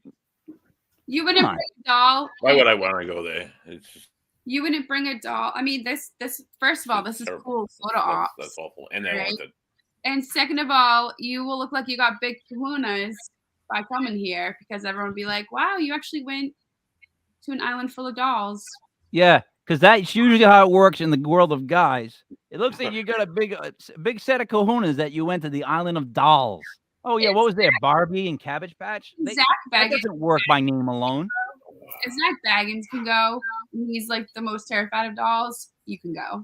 [SPEAKER 4] You wouldn't
[SPEAKER 1] on.
[SPEAKER 4] bring a doll.
[SPEAKER 2] Why would I want to go there? It's just
[SPEAKER 4] You wouldn't bring a doll. I mean, this first of all, this is
[SPEAKER 2] terrible.
[SPEAKER 4] cool photo ops.
[SPEAKER 2] That's awful. And I
[SPEAKER 4] right?
[SPEAKER 2] want it.
[SPEAKER 4] And second of all, you will look like you got big kahunas by coming here because everyone will be like, "Wow, you actually went to an island full of dolls."
[SPEAKER 1] Yeah, because that's usually how it works in the world of guys. It looks like you got a big set of kahunas that you went to the island of dolls. Oh yeah, what was there? Barbie and Cabbage Patch?
[SPEAKER 4] Zach
[SPEAKER 1] That
[SPEAKER 4] Baggins,
[SPEAKER 1] doesn't work by name alone.
[SPEAKER 4] if Zach Baggins can go, and he's like the most terrified of dolls, you can go.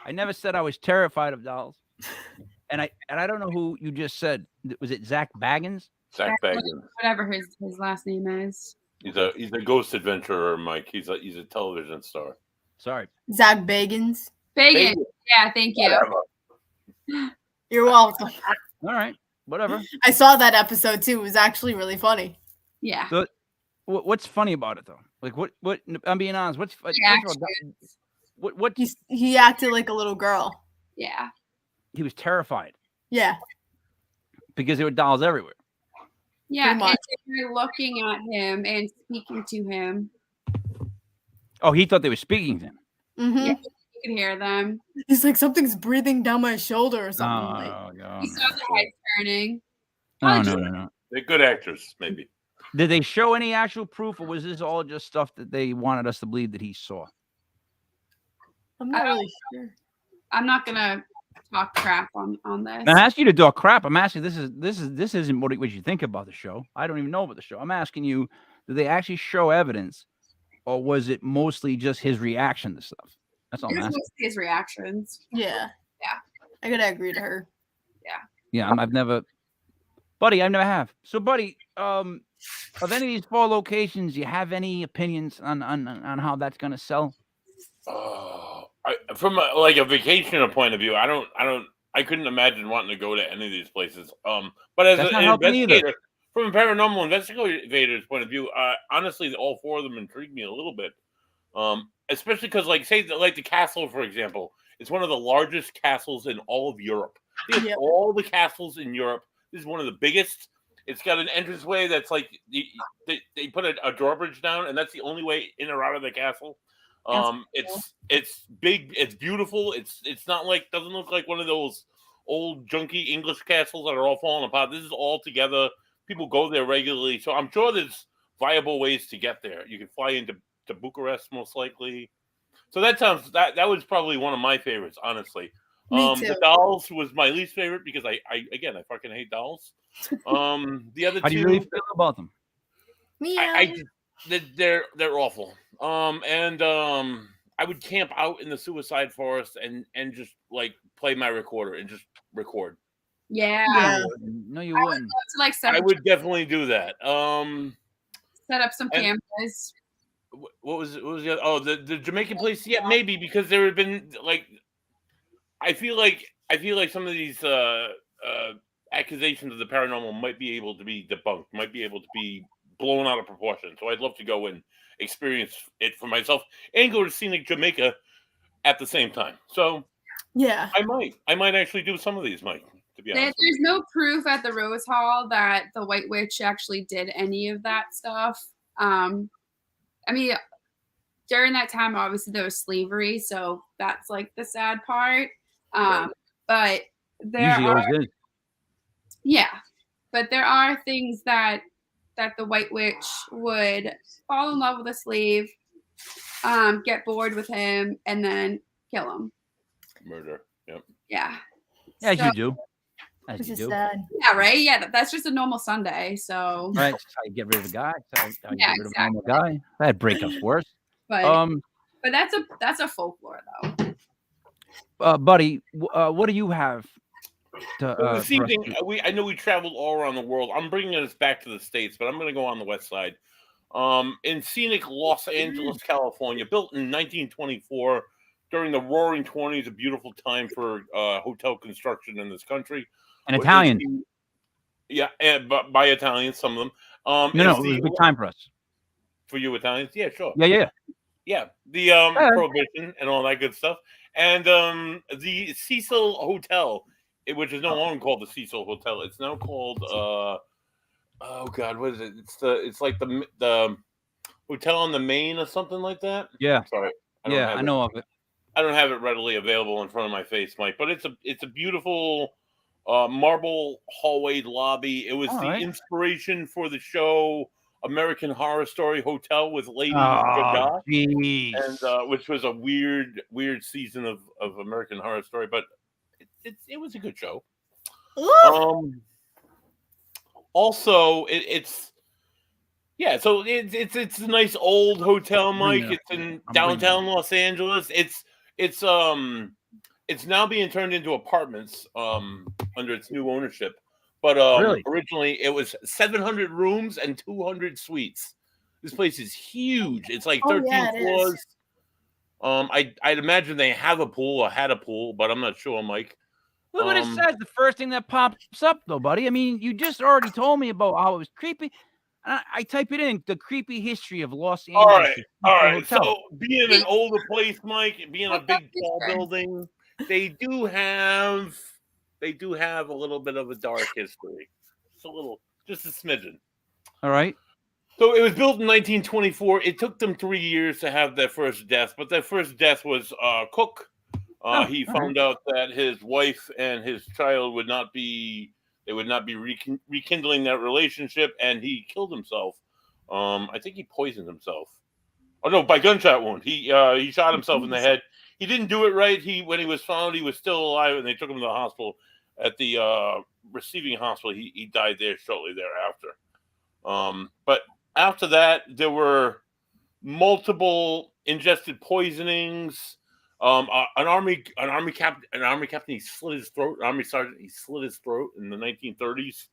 [SPEAKER 1] I never said I was terrified of dolls. And I don't know who you just said. Was it Zach Baggins?
[SPEAKER 2] Zach Baggins.
[SPEAKER 4] Whatever his last name is.
[SPEAKER 2] He's a ghost adventurer, Mike. He's a television star.
[SPEAKER 1] Sorry.
[SPEAKER 3] Zach Bagans.
[SPEAKER 4] Bagans. Yeah, thank you.
[SPEAKER 2] Whatever.
[SPEAKER 3] You're welcome.
[SPEAKER 1] All right. Whatever.
[SPEAKER 3] I saw that episode too. It was actually really funny.
[SPEAKER 4] Yeah.
[SPEAKER 1] So, what's funny about it though? Like what? I'm being honest. What's first of all, what?
[SPEAKER 3] He acted like a little girl.
[SPEAKER 4] Yeah.
[SPEAKER 1] He was terrified
[SPEAKER 3] Yeah.
[SPEAKER 1] because there were dolls everywhere.
[SPEAKER 4] Yeah.
[SPEAKER 3] Pretty much.
[SPEAKER 4] And you're looking at him and speaking to him.
[SPEAKER 1] Oh, he thought they were speaking to him.
[SPEAKER 3] Mm-hmm.
[SPEAKER 4] Yeah. You can hear them.
[SPEAKER 3] He's like, something's breathing down my shoulder or something. Like,
[SPEAKER 1] Oh god.
[SPEAKER 4] You saw the head turning.
[SPEAKER 1] Oh no.
[SPEAKER 2] They're good actors, maybe.
[SPEAKER 1] Did they show any actual proof, or was this all just stuff that they wanted us to believe that he saw?
[SPEAKER 3] I'm not really sure.
[SPEAKER 4] I'm not gonna talk crap on this.
[SPEAKER 1] I asked you to talk crap. I'm asking. This isn't what you think about the show. I don't even know about the show. I'm asking you, did they actually show evidence, or was it mostly just his reaction to stuff? That's all I'm
[SPEAKER 4] It was
[SPEAKER 1] asking.
[SPEAKER 4] mostly his reactions.
[SPEAKER 3] Yeah.
[SPEAKER 4] Yeah.
[SPEAKER 3] I gotta agree to her.
[SPEAKER 1] Yeah, I've never, buddy. I never have. So, buddy, of any of these 4 locations, you have any opinions on how that's gonna sell?
[SPEAKER 2] From a vacation point of view, I couldn't imagine wanting to go to any of these places. But as
[SPEAKER 1] That's
[SPEAKER 2] an
[SPEAKER 1] not helping either.
[SPEAKER 2] investigator, from a paranormal investigator's point of view, honestly, all 4 of them intrigued me a little bit. Especially because, the castle, for example, it's one of the largest castles in all of Europe. They have all the castles in Europe. This is one of the biggest. It's got an entranceway that's like they put a drawbridge down, and that's the only way in or out of the castle. It's big, it's beautiful. It's not doesn't look like one of those old junky English castles that are all falling apart. This is all together. People go there regularly, so I'm sure there's viable ways to get there. You can fly into Bucharest most likely. So that was probably one of my favorites, honestly.
[SPEAKER 3] Me too.
[SPEAKER 2] The dolls was my least favorite because I fucking hate dolls. The other
[SPEAKER 1] How do
[SPEAKER 2] two,
[SPEAKER 1] you really feel about them?
[SPEAKER 2] they're awful. I would camp out in the suicide forest and just play my recorder and just record.
[SPEAKER 4] Yeah.
[SPEAKER 1] No, you
[SPEAKER 4] I would
[SPEAKER 1] wouldn't.
[SPEAKER 4] love to
[SPEAKER 2] I would definitely do that.
[SPEAKER 4] set up some cameras.
[SPEAKER 2] What was the other? The Jamaican place? Yeah, maybe, because there have been I feel like some of these accusations of the paranormal might be able to be debunked, might be able to be blown out of proportion. So I'd love to go and experience it for myself and go to scenic Jamaica at the same time. So
[SPEAKER 3] yeah,
[SPEAKER 2] I might actually do some of these, Mike. To be honest,
[SPEAKER 4] There's no proof at the Rose Hall that the White Witch actually did any of that stuff. I mean, during that time, obviously there was slavery, so that's the sad part. But there
[SPEAKER 1] Usually
[SPEAKER 4] are,
[SPEAKER 1] always is.
[SPEAKER 4] yeah, but there are things that the White Witch would fall in love with a slave, get bored with him, and then kill him.
[SPEAKER 2] Murder. Yep.
[SPEAKER 4] Yeah.
[SPEAKER 1] As
[SPEAKER 4] So-
[SPEAKER 1] you do. As
[SPEAKER 3] which
[SPEAKER 1] you
[SPEAKER 3] is
[SPEAKER 1] do.
[SPEAKER 3] sad.
[SPEAKER 4] Yeah, right? Yeah, that's just a normal Sunday. So,
[SPEAKER 1] Right. That's how you get rid of a guy. That's how you
[SPEAKER 4] Yeah,
[SPEAKER 1] get rid of a normal guy. I had breakups worse.
[SPEAKER 4] but that's a folklore though.
[SPEAKER 1] Buddy, what do you have to
[SPEAKER 2] So this
[SPEAKER 1] for us
[SPEAKER 2] evening,
[SPEAKER 1] to-
[SPEAKER 2] I know we traveled all around the world. I'm bringing us back to the States, but I'm going to go on the west side. In scenic Los Angeles, California, built in 1924 during the Roaring 20s, a beautiful time for hotel construction in this country.
[SPEAKER 1] An Italian.
[SPEAKER 2] Yeah, and by Italians, some of them.
[SPEAKER 1] No, it was a good time for us.
[SPEAKER 2] For you Italians? Yeah, sure.
[SPEAKER 1] Yeah.
[SPEAKER 2] Yeah, the Prohibition and all that good stuff. And the Cecil Hotel, which is no longer called the Cecil Hotel. It's now called oh God, what is it? It's like the hotel on the Main or something like that.
[SPEAKER 1] Yeah.
[SPEAKER 2] Sorry.
[SPEAKER 1] I know of it.
[SPEAKER 2] I don't have it readily available in front of my face, Mike, but it's a beautiful marble hallway lobby. It was the inspiration for the show American Horror Story Hotel with Lady Gaga, and which was a weird season of American Horror Story, but it was a good show. Also, it's a nice old hotel, Mike. It's in downtown Los Angeles. It's now being turned into apartments under its new ownership. But originally it was 700 rooms and 200 suites. This place is huge. It's like 13 floors. I'd imagine they have a pool or had a pool, but I'm not sure, Mike.
[SPEAKER 1] Look what it says. The first thing that pops up, though, buddy. I mean, you just already told me about how it was creepy. I type it in, the creepy history of Los Angeles.
[SPEAKER 2] All right. So being an older place, Mike, being a big tall building, they do have a little bit of a dark history. Just a smidgen. All right. So it was built in 1924. It took them 3 years to have their first death, but their first death was Cook. He found out that his wife and his child would not be rekindling that relationship, and he killed himself. I think he poisoned himself. Oh no, by gunshot wound. He shot himself in the head. He didn't do it right. When he was found, he was still alive, and they took him to the hospital. At the receiving hospital, he died there shortly thereafter. But after that, there were multiple ingested poisonings. An army captain, he slit his throat. An army sergeant, he slit his throat in the 1930s.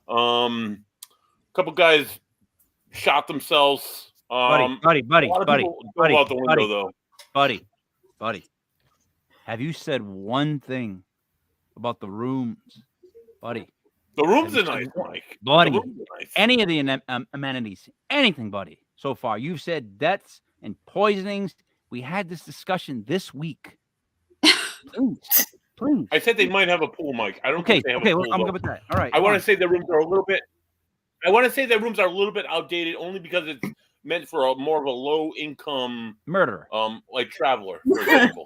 [SPEAKER 2] A couple guys shot themselves.
[SPEAKER 1] Buddy. Have you said one thing about the rooms, buddy?
[SPEAKER 2] The rooms are nice, Mike.
[SPEAKER 1] Buddy, nice. Any of the amenities, anything, buddy. So far, you've said deaths and poisonings. We had this discussion this week. Please.
[SPEAKER 2] I said they might have a pool, Mike. I don't think they have a pool.
[SPEAKER 1] I'm good with that. All right.
[SPEAKER 2] I want to say their rooms are a little bit. I want to say their rooms are a little bit outdated, only because it's meant for more of a low income
[SPEAKER 1] murderer,
[SPEAKER 2] like traveler, for example.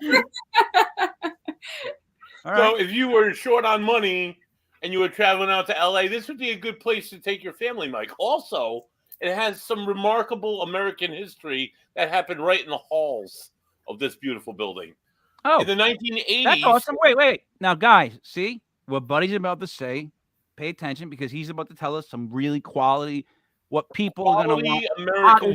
[SPEAKER 2] So if you were short on money and you were traveling out to LA, this would be a good place to take your family, Mike. Also, it has some remarkable American history that happened right in the halls of this beautiful building.
[SPEAKER 1] Oh,
[SPEAKER 2] in the 1980s.
[SPEAKER 1] That's awesome. Wait. Now, guys, see what Buddy's about to say. Pay attention, because he's about to tell us some really quality, what people are going to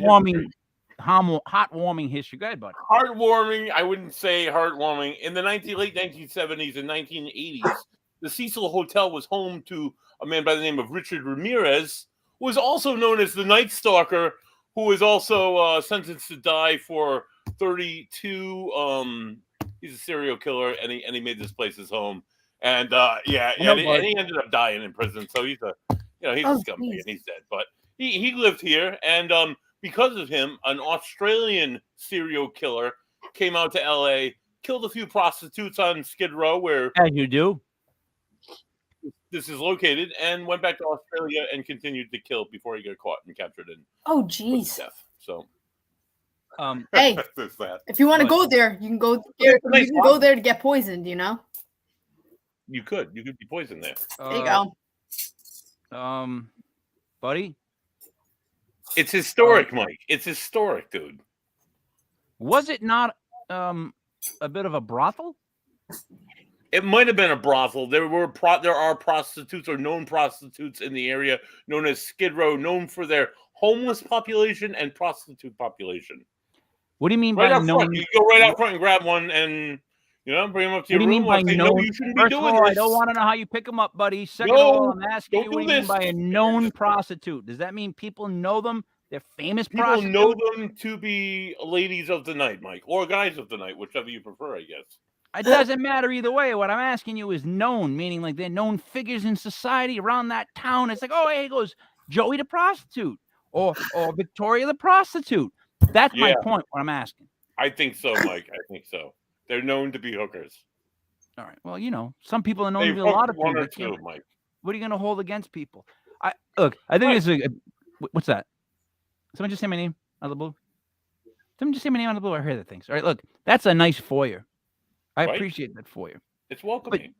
[SPEAKER 1] want. Heartwarming history. Go ahead, buddy.
[SPEAKER 2] Heartwarming. I wouldn't say heartwarming. In the late 1970s and 1980s, the Cecil Hotel was home to a man by the name of Richard Ramirez, who was also known as the Night Stalker, who was also sentenced to die for 32. He's a serial killer, and he made this place his home. And and he ended up dying in prison. So he's a scumbag, and he's dead. But he lived here, and because of him, an Australian serial killer came out to LA, killed a few prostitutes on Skid Row, where
[SPEAKER 1] as you do.
[SPEAKER 2] This is located, and went back to Australia and continued to kill before he got caught and captured and death. So,
[SPEAKER 3] hey, if you want to go there, you can go there. You can go there to get poisoned. You know,
[SPEAKER 2] you could be poisoned there.
[SPEAKER 3] There you
[SPEAKER 1] go, buddy.
[SPEAKER 2] It's historic, Mike. It's historic, dude.
[SPEAKER 1] Was it not a bit of a brothel?
[SPEAKER 2] It might have been a brothel. There are prostitutes or known prostitutes in the area, known as Skid Row, known for their homeless population and prostitute population.
[SPEAKER 1] What do you mean
[SPEAKER 2] by
[SPEAKER 1] known?
[SPEAKER 2] You go right out front and grab one, and bring them up to your room.
[SPEAKER 1] What do you mean by known?
[SPEAKER 2] You shouldn't be doing this.
[SPEAKER 1] I don't want to know how you pick them up, buddy. Second of all, I'm asking you what do you mean by a known prostitute? Does that mean people know them? They're famous
[SPEAKER 2] People
[SPEAKER 1] prostitutes.
[SPEAKER 2] know them to be ladies of the night, Mike, or guys of the night, whichever you prefer, I guess.
[SPEAKER 1] It doesn't matter either way. What I'm asking you is known, meaning like they're known figures in society around that town. It's like, oh, hey, goes Joey the prostitute or Victoria the prostitute. That's my point. What I'm asking.
[SPEAKER 2] I think so, Mike. I think so. They're known to be hookers.
[SPEAKER 1] All right. Well, you know, some people are known
[SPEAKER 2] They've
[SPEAKER 1] to be a lot of
[SPEAKER 2] one
[SPEAKER 1] things.
[SPEAKER 2] or two, Mike.
[SPEAKER 1] What are you going to hold against people? I think this is what's that? Someone just say my name out of the blue. Someone just say my name out of the blue. I heard that things. All right, look, that's a nice foyer. I appreciate that foyer.
[SPEAKER 2] It's welcoming.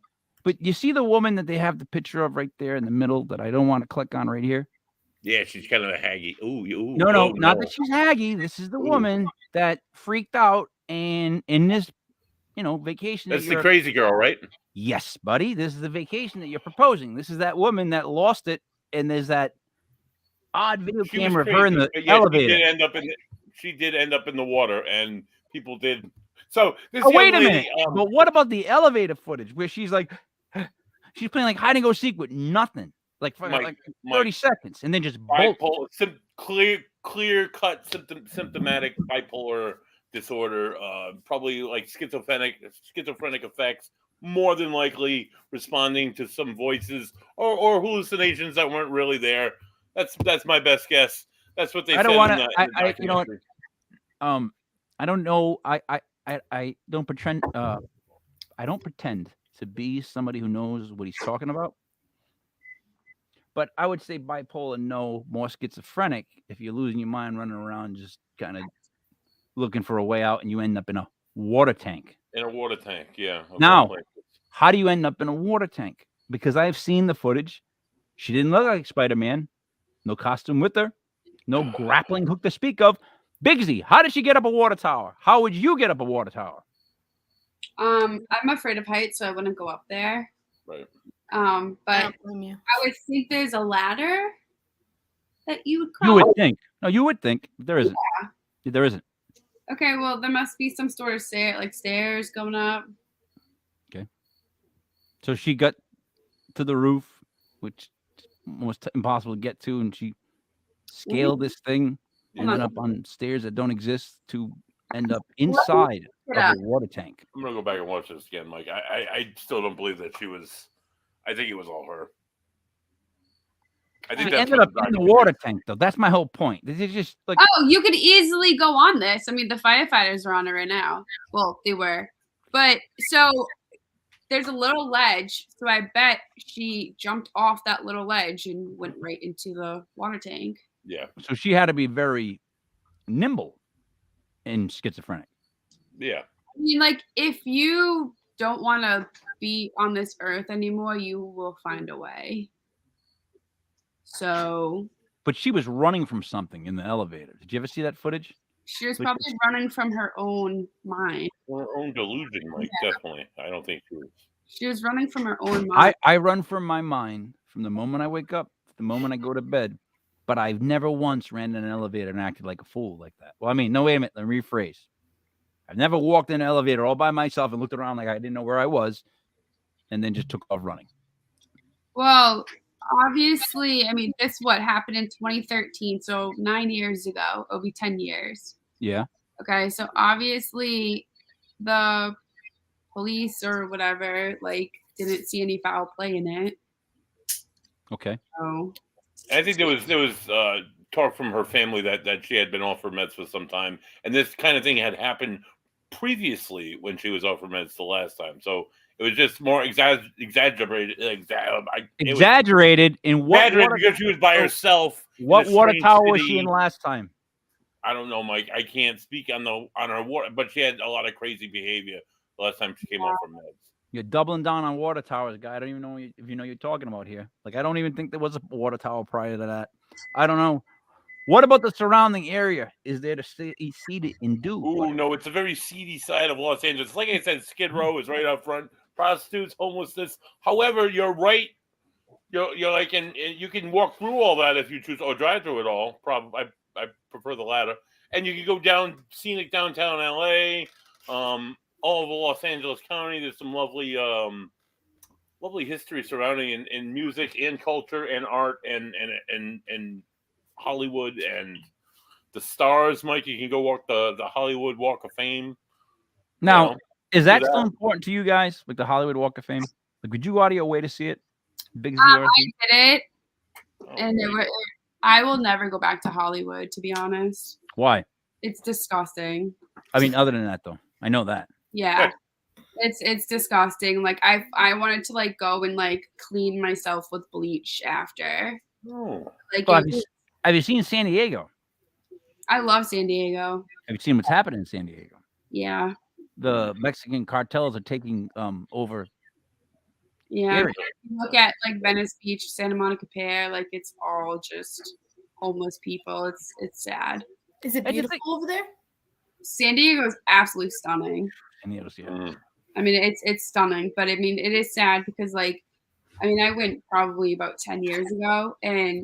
[SPEAKER 1] But you see the woman that they have the picture of right there in the middle that I don't want to click on right here?
[SPEAKER 2] Yeah, she's kind of a haggy. Ooh.
[SPEAKER 1] No, not that she's haggy. This is the woman that freaked out and in this, vacation.
[SPEAKER 2] That's the crazy girl, right?
[SPEAKER 1] Yes, buddy. This is the vacation that you're proposing. This is that woman that lost it, and there's that odd video camera of her in the elevator.
[SPEAKER 2] She did end up in the water, and people did. So this
[SPEAKER 1] wait a minute. But what about the elevator footage where she's like, she's playing like hide and go seek with nothing, like 30 seconds, and then just
[SPEAKER 2] bipolar, clear cut symptomatic bipolar disorder, probably like schizophrenic effects, more than likely responding to some voices or hallucinations that weren't really there. That's my best guess. That's what they said.
[SPEAKER 1] You know what? I don't know. I don't pretend. I don't pretend to be somebody who knows what he's talking about. But I would say bipolar, no. More schizophrenic if you're losing your mind, running around, just kind of looking for a way out, and you end up in a water tank.
[SPEAKER 2] In a water tank, yeah.
[SPEAKER 1] Now, how do you end up in a water tank? Because I've seen the footage. She didn't look like Spider-Man. No costume with her. No grappling hook to speak of. Biggzy, how did she get up a water tower? How would you get up a water tower?
[SPEAKER 4] I'm afraid of heights, so I wouldn't go up there.
[SPEAKER 2] Right.
[SPEAKER 4] But I would think there's a ladder that you would climb.
[SPEAKER 1] You would think. No, you would think. There isn't. Yeah. There isn't.
[SPEAKER 4] Okay, well, there must be some sort of stairs going up.
[SPEAKER 1] Okay. So she got to the roof, which was impossible to get to, and she scaled this thing and ended up on stairs that don't exist to end up inside of a water tank.
[SPEAKER 2] I'm going to go back and watch this again, Mike. I still don't believe that she was... I think it was all her. I think
[SPEAKER 1] she ended up in the water tank, though. That's my whole point. This is just like...
[SPEAKER 4] Oh, you could easily go on this. I mean, the firefighters are on it right now. Well, they were. But, so... There's a little ledge, so I bet she jumped off that little ledge and went right into the water tank.
[SPEAKER 2] Yeah.
[SPEAKER 1] So she had to be very nimble and schizophrenic.
[SPEAKER 2] Yeah.
[SPEAKER 4] I mean, like, if you don't want to be on this earth anymore, you will find a way. So.
[SPEAKER 1] But she was running from something in the elevator. Did you ever see that footage?
[SPEAKER 4] She was probably running from her own mind.
[SPEAKER 2] Her own delusion, Mike, definitely. I don't think she was.
[SPEAKER 4] She was running from her own mind.
[SPEAKER 1] I run from my mind from the moment I wake up to the moment I go to bed. But I've never once ran in an elevator and acted like a fool like that. Well, I mean, no, wait a minute. Let me rephrase. I've never walked in an elevator all by myself and looked around like I didn't know where I was and then just took off running.
[SPEAKER 4] Well, obviously, I mean, this what happened in 2013. So 9 years ago, it'll be 10 years.
[SPEAKER 1] Yeah.
[SPEAKER 4] Okay. So obviously the police or whatever, like, didn't see any foul play in it.
[SPEAKER 1] Okay.
[SPEAKER 4] So.
[SPEAKER 2] I think there was talk from her family that she had been off her meds for some time, and this kind of thing had happened previously when she was off her meds the last time. So it was just more exaggerated.
[SPEAKER 1] Exaggerated in what?
[SPEAKER 2] Because she was by herself.
[SPEAKER 1] What water tower was she in last time?
[SPEAKER 2] I don't know, Mike. I can't speak on her water, but she had a lot of crazy behavior the last time she came off her meds.
[SPEAKER 1] You're doubling down on water towers, guy. I don't even know if you know what you're talking about here. Like, I don't even think there was a water tower prior to that. I don't know. What about the surrounding area? Is there to see it and do?
[SPEAKER 2] Oh, no, it's a very seedy side of Los Angeles. Like I said, Skid Row is right up front. Prostitutes, homelessness. However, you're right. You're like, and you can walk through all that if you choose, or drive through it all. Probably, I prefer the latter. And you can go down scenic downtown LA. All over Los Angeles County, there's some lovely history surrounding in music and culture and art and Hollywood and the stars, Mike. You can go walk the Hollywood Walk of Fame.
[SPEAKER 1] Now, is that
[SPEAKER 2] do
[SPEAKER 1] still
[SPEAKER 2] that.
[SPEAKER 1] important to you guys? Like the Hollywood Walk of Fame? Like, would you go out of your way to see it? Biggzy or
[SPEAKER 4] I did it, and I will never go back to Hollywood, to be honest.
[SPEAKER 1] why?
[SPEAKER 4] It's disgusting.
[SPEAKER 1] I mean, other than that, though, I know that.
[SPEAKER 4] Yeah. It's disgusting. Like I wanted to like go and like clean myself with bleach after.
[SPEAKER 2] Oh.
[SPEAKER 4] Like
[SPEAKER 1] Well, have you seen San Diego?
[SPEAKER 4] I love San Diego.
[SPEAKER 1] Have you seen what's happening in San Diego?
[SPEAKER 4] Yeah.
[SPEAKER 1] The Mexican cartels are taking over.
[SPEAKER 4] Yeah.
[SPEAKER 1] Area.
[SPEAKER 4] Look at like Venice Beach, Santa Monica Pier, like it's all just homeless people. It's sad.
[SPEAKER 3] Is it beautiful over there?
[SPEAKER 4] San Diego is absolutely stunning.
[SPEAKER 1] San Diego's, yeah.
[SPEAKER 4] I mean, it's stunning, but I mean, it is sad because like, I mean, I went probably about 10 years ago, and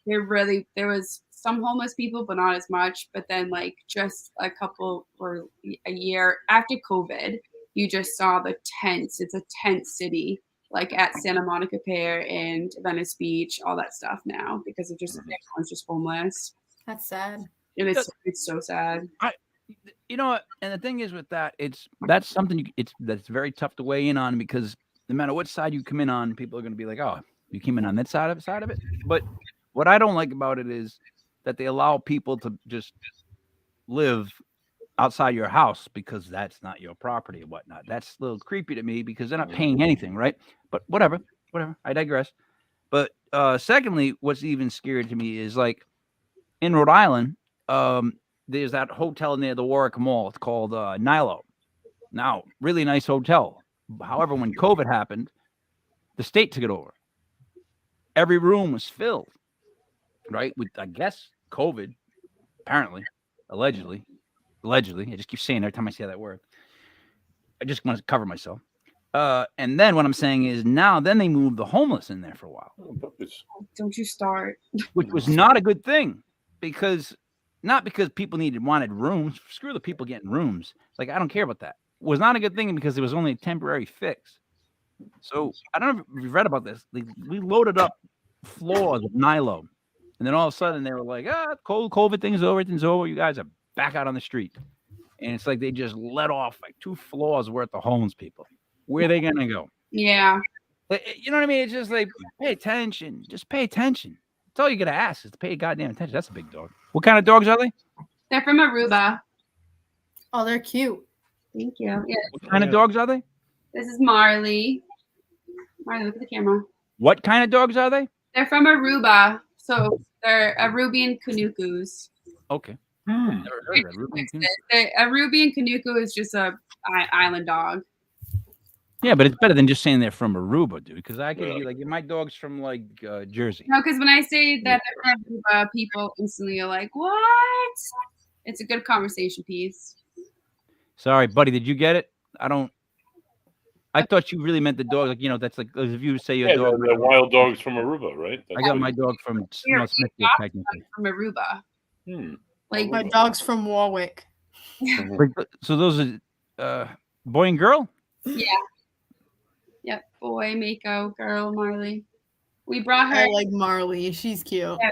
[SPEAKER 4] there was some homeless people, but not as much. But then like just a couple or a year after COVID, you just saw the tents. It's a tent city, like at Santa Monica Pier and Venice Beach, all that stuff now because of just everyone's just homeless.
[SPEAKER 3] That's sad.
[SPEAKER 4] It's so sad.
[SPEAKER 1] You know what? And the thing is with that, that's something that's very tough to weigh in on, because no matter what side you come in on, people are going to be like, "Oh, you came in on that side of it." But what I don't like about it is that they allow people to just live outside your house because that's not your property and whatnot. That's a little creepy to me because they're not paying anything, right? But whatever. I digress. But secondly, what's even scary to me is like in Rhode Island, there's that hotel near the Warwick Mall. It's called Nilo. Now, really nice hotel. However, when COVID happened, the state took it over. Every room was filled, right? With, I guess, COVID, apparently, allegedly. I just keep saying every time I say that word. I just want to cover myself. And then what I'm saying is then they moved the homeless in there for a while.
[SPEAKER 4] Don't you start.
[SPEAKER 1] Which was not a good thing not because people wanted rooms. Screw the people getting rooms. Like, I don't care about that. It was not a good thing because it was only a temporary fix. So I don't know if you've read about this. We loaded up floors with Nilo. And then all of a sudden they were like, COVID thing's over. Everything's over. You guys are back out on the street. And it's like they just let off like 2 floors worth of homeless people. Where are they going to go?
[SPEAKER 4] Yeah.
[SPEAKER 1] You know what I mean? It's just like, pay attention. Just pay attention. That's all you got to ask is to pay goddamn attention. That's a big dog. What kind of dogs are they?
[SPEAKER 4] They're from Aruba.
[SPEAKER 3] Oh, they're cute.
[SPEAKER 4] Thank you. Yeah.
[SPEAKER 1] What kind of dogs are they?
[SPEAKER 4] This is Marley. Marley, look at the camera.
[SPEAKER 1] What kind of dogs are they?
[SPEAKER 4] They're from Aruba. So they're Arubian Canucos.
[SPEAKER 1] Okay. Never heard of it.
[SPEAKER 4] Arubian Canuco is just a island dog.
[SPEAKER 1] Yeah, but it's better than just saying they're from Aruba, dude. Because I could be like, my dog's from like Jersey.
[SPEAKER 4] No, because when I say that they're from Aruba, people instantly are like, "What?" It's a good conversation piece.
[SPEAKER 1] Sorry, buddy. Did you get it? I thought you really meant the dog. Like, that's like if you say your dog.
[SPEAKER 2] The wild dogs from Aruba, right?
[SPEAKER 1] I got my dog from Smithfield, technically.
[SPEAKER 4] From Aruba.
[SPEAKER 3] Like my dog's from Warwick.
[SPEAKER 1] So those are boy and girl?
[SPEAKER 4] Yeah. Yep. Boy, Mako, girl, Marley. We brought her.
[SPEAKER 3] I like Marley. She's cute.
[SPEAKER 4] Yeah,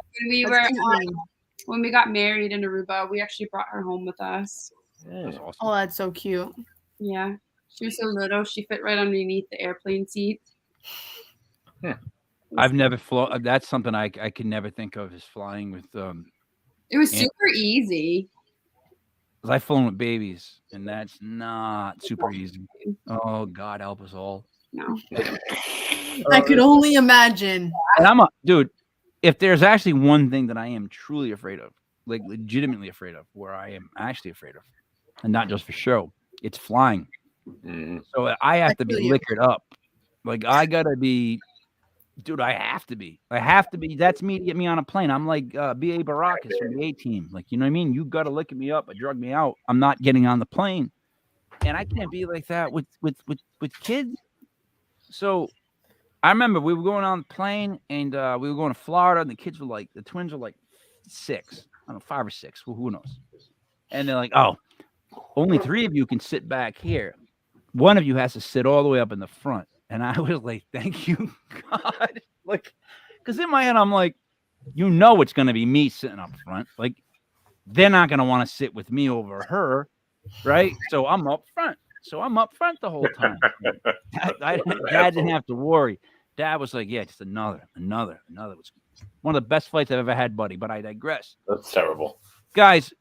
[SPEAKER 4] when we got married in Aruba, we actually brought her home with us.
[SPEAKER 1] That's awesome.
[SPEAKER 3] Oh, that's so cute.
[SPEAKER 4] Yeah. She was so little. She fit right underneath the airplane seat.
[SPEAKER 1] I've never flown. That's something I can never think of is flying with.
[SPEAKER 4] It was super easy.
[SPEAKER 1] I've flown with babies, and that's not super easy. Oh, God help us all.
[SPEAKER 4] No.
[SPEAKER 3] I could only imagine.
[SPEAKER 1] And dude, if there's actually one thing that I am truly afraid of, like legitimately afraid of, where I am actually afraid of, and not just for show, it's flying. So I have to be liquored up. Like, I gotta be, dude, I have to be. That's me to get me on a plane. I'm like B.A. Baracus from the A-Team. Like, you know what I mean? You gotta liquor me up or drug me out. I'm not getting on the plane. And I can't be like that with kids. So I remember we were going on the plane and we were going to Florida, and the kids were like, the twins were like 6. I don't know, 5 or 6. Well, who knows? And they're like, oh, only 3 of you can sit back here. One of you has to sit all the way up in the front. And I was like, thank you, God. Like, because in my head, I'm like, it's going to be me sitting up front. Like, they're not going to want to sit with me over her, right? So I'm up front. The whole time. Dad didn't have to worry. Dad was like, yeah, just another. It was one of the best flights I've ever had, buddy. But I digress.
[SPEAKER 2] That's terrible.
[SPEAKER 1] Guys,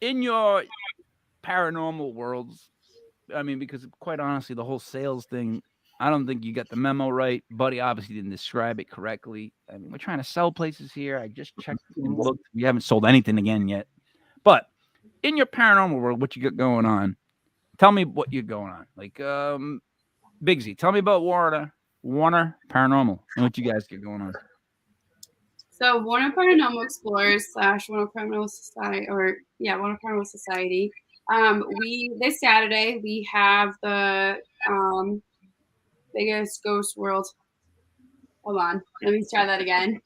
[SPEAKER 1] in your paranormal worlds, I mean, because quite honestly, the whole sales thing, I don't think you got the memo right. Buddy obviously didn't describe it correctly. I mean, we're trying to sell places here. I just checked and looked. We haven't sold anything again yet. But in your paranormal world, what you got going on? Tell me what you're going on. Like, Biggzy, tell me about Warner Paranormal and what you guys get going on.
[SPEAKER 4] So Warner Paranormal Explorers / Warner Paranormal Society, Warner Paranormal Society. This Saturday we have the biggest ghost world. Hold on, let me try that again.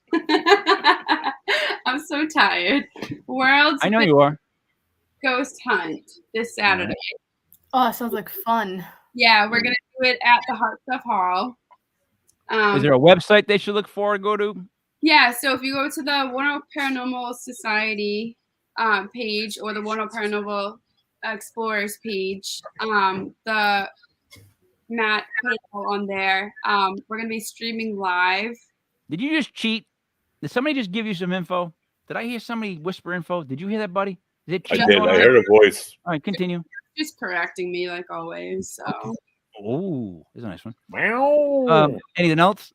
[SPEAKER 4] I'm so tired. World's
[SPEAKER 1] I know you are.
[SPEAKER 4] Ghost Hunt this Saturday.
[SPEAKER 3] Oh, sounds like fun.
[SPEAKER 4] Yeah, we're gonna do it at the Heart Stuff Hall.
[SPEAKER 1] Is there a website they should look for to go to?
[SPEAKER 4] Yeah, so if you go to the Warner Paranormal Society page or the Warner Paranormal Explorers page, the Matt put it all on there. We're gonna be streaming live.
[SPEAKER 1] Did you just cheat? Did somebody just give you some info? Did I hear somebody whisper info? Did you hear that, buddy? Is it
[SPEAKER 2] I did. I heard a voice.
[SPEAKER 1] All right, continue.
[SPEAKER 4] Just correcting me like always. So.
[SPEAKER 1] Oh, this is a nice one.
[SPEAKER 2] Wow.
[SPEAKER 1] Anything else?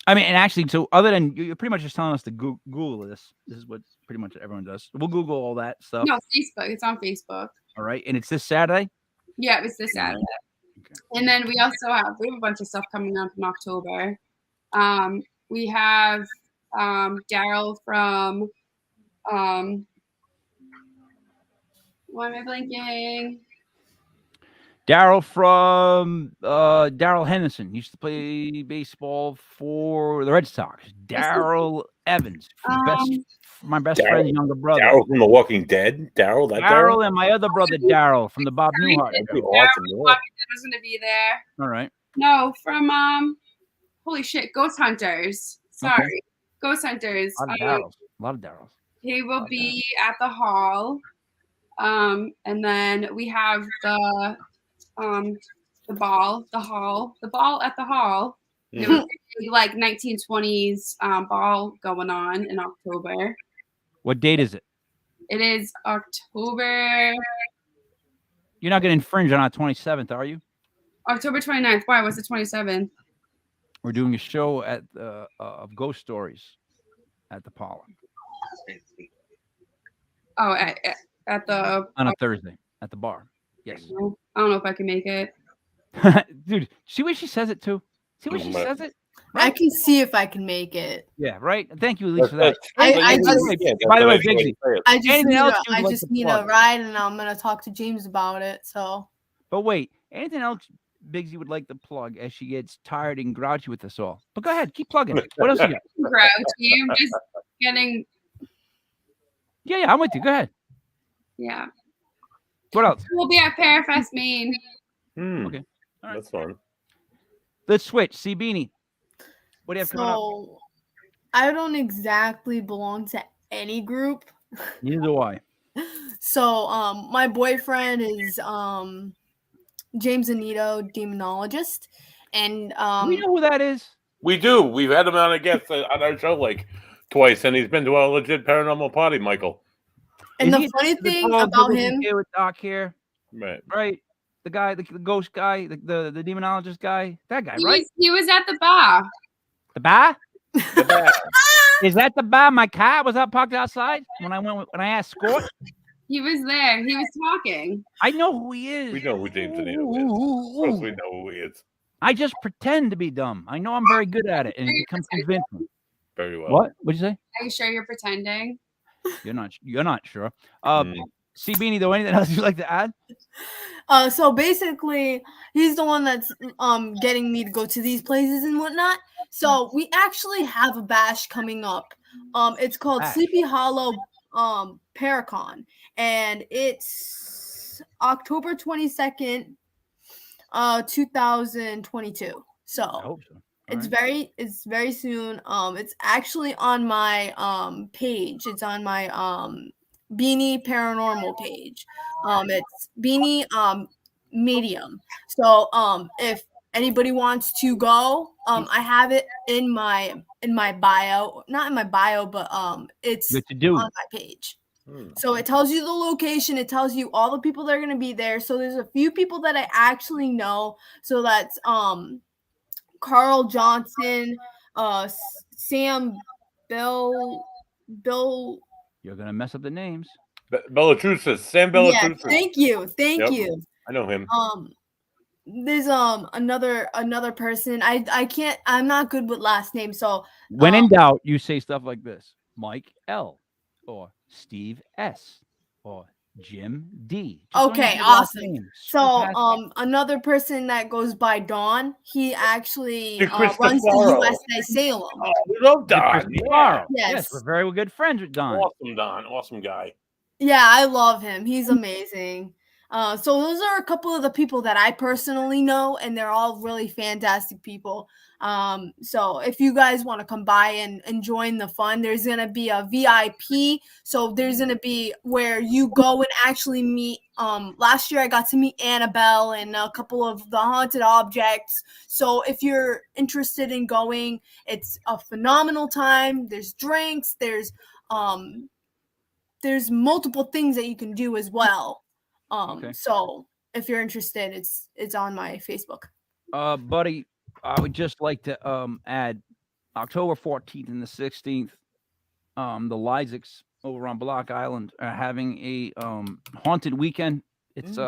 [SPEAKER 1] I mean, and actually, so other than you're pretty much just telling us to Google this. This is what pretty much everyone does. We'll Google all that stuff.
[SPEAKER 4] No, Facebook. It's on Facebook.
[SPEAKER 1] All right, and it's this Saturday.
[SPEAKER 4] Yeah, it's this Saturday. Okay. And then we have a bunch of stuff coming up in October. We have Daryl from why am I blanking?
[SPEAKER 1] Daryl from Daryl Henderson used to play baseball for the Red Sox. Daryl Evans, my best friend's younger brother.
[SPEAKER 2] Daryl from The Walking Dead. Daryl,
[SPEAKER 1] and my other brother Daryl from the Bob Newhart.
[SPEAKER 2] That'd be awesome.
[SPEAKER 4] Daryl was going to be there.
[SPEAKER 1] All right.
[SPEAKER 4] No, from holy shit, Ghost Hunters. Sorry, okay. Ghost Hunters.
[SPEAKER 1] A lot of Daryls.
[SPEAKER 4] He will be at the hall, and then we have the ball at the hall. It was like 1920s ball going on in October.
[SPEAKER 1] What date is it?
[SPEAKER 4] It is October.
[SPEAKER 1] You're not going to infringe on our 27th, are you?
[SPEAKER 4] October 29th. Why? What's the 27th?
[SPEAKER 1] We're doing a show at of ghost stories at the Paula.
[SPEAKER 4] Oh, at the
[SPEAKER 1] on a Thursday at the bar. Yes.
[SPEAKER 4] I don't know if I can make it.
[SPEAKER 1] Dude, see what she says it too? See what she says it?
[SPEAKER 3] Right? I can see if I can make it.
[SPEAKER 1] Yeah, right. Thank you, Elise, for that.
[SPEAKER 3] By
[SPEAKER 1] the way, Biggzy,
[SPEAKER 3] I just need a ride, and I'm gonna talk to James about it. So.
[SPEAKER 1] But wait, anything else Biggzy would like to plug as she gets tired and grouchy with us all? But go ahead, keep plugging. What else you got?
[SPEAKER 4] Grouchy. I'm just getting.
[SPEAKER 1] Yeah, I'm with you. Go ahead.
[SPEAKER 4] Yeah.
[SPEAKER 1] What else?
[SPEAKER 4] We'll be at Parafest, Maine.
[SPEAKER 1] Okay. All right.
[SPEAKER 2] That's fun.
[SPEAKER 1] Let's switch. See, Beanie. What do you have coming up?
[SPEAKER 3] I don't exactly belong to any group.
[SPEAKER 1] Neither do I.
[SPEAKER 3] So, my boyfriend is James Anito, demonologist, and
[SPEAKER 1] we know who that is.
[SPEAKER 2] We do. We've had him on a guest on our show like twice, and he's been to a legit paranormal party, Michael.
[SPEAKER 3] And the funny thing about him,
[SPEAKER 1] here with Doc here,
[SPEAKER 2] right,
[SPEAKER 1] the guy, the ghost guy, the demonologist guy, that guy, right?
[SPEAKER 4] He was at the bar.
[SPEAKER 1] The bar? The bar. Is that the bar? My car was up parked outside when I asked Scott.
[SPEAKER 4] He was there. He was talking.
[SPEAKER 1] I know who he is.
[SPEAKER 2] We know who James Anito is. Of course we know who he is.
[SPEAKER 1] I just pretend to be dumb. I know I'm very good at it, and it becomes convincing.
[SPEAKER 2] Very well.
[SPEAKER 1] What? What'd you say?
[SPEAKER 4] Are you sure you're pretending?
[SPEAKER 1] You're not sure. See, Beanie, though, anything else you'd like to add?
[SPEAKER 3] So basically, he's the one that's getting me to go to these places and whatnot. So we actually have a bash coming up. It's called Sleepy Hollow Paracon, and it's October 22nd, 2022. So.
[SPEAKER 1] I hope so.
[SPEAKER 3] It's
[SPEAKER 1] right.
[SPEAKER 3] very soon. It's actually on my page. It's on my Beanie Paranormal page. It's Beanie Medium. So if anybody wants to go, I have it in my bio. Not in my bio, but it's
[SPEAKER 1] Good to do.
[SPEAKER 3] on my page. So it tells you the location. It tells you all the people that are going to be there. So there's a few people that I actually know. So that's Carl Johnson, Sam Bill.
[SPEAKER 1] You're gonna mess up the names.
[SPEAKER 2] Bellatrusas, Sam
[SPEAKER 3] Yeah,
[SPEAKER 2] Bellatrusas.
[SPEAKER 3] thank you.
[SPEAKER 2] Yep.
[SPEAKER 3] You.
[SPEAKER 2] I know him.
[SPEAKER 3] There's another person. I can't. I'm not good with last names. So
[SPEAKER 1] When in doubt, you say stuff like this: Mike L, or Steve S, or Jim D. Just don't use
[SPEAKER 3] okay,
[SPEAKER 1] your last
[SPEAKER 3] awesome.
[SPEAKER 1] name.
[SPEAKER 3] So
[SPEAKER 1] Screw past it.
[SPEAKER 3] another person that goes by Don. He actually runs the
[SPEAKER 2] Cristofaro.
[SPEAKER 3] USA Salem.
[SPEAKER 2] Oh, we love
[SPEAKER 1] The
[SPEAKER 2] Don.
[SPEAKER 1] Christopher
[SPEAKER 2] Yeah.
[SPEAKER 1] Morrow.
[SPEAKER 3] Yes.
[SPEAKER 1] Yes, we're very good friends with Don.
[SPEAKER 2] Awesome Don. Awesome guy.
[SPEAKER 3] Yeah, I love him. He's amazing. So those are a couple of the people that I personally know, and they're all really fantastic people. So if you guys want to come by and join the fun, there's gonna be a VIP. So there's gonna be where you go and actually meet. Last year I got to meet Annabelle and a couple of the haunted objects. So if you're interested in going, it's a phenomenal time. There's drinks. There's multiple things that you can do as well.
[SPEAKER 1] Okay.
[SPEAKER 3] So if you're interested, it's on my Facebook.
[SPEAKER 1] Buddy, I would just like to add October 14th and the 16th. The Lysics over on Block Island are having a haunted weekend. It's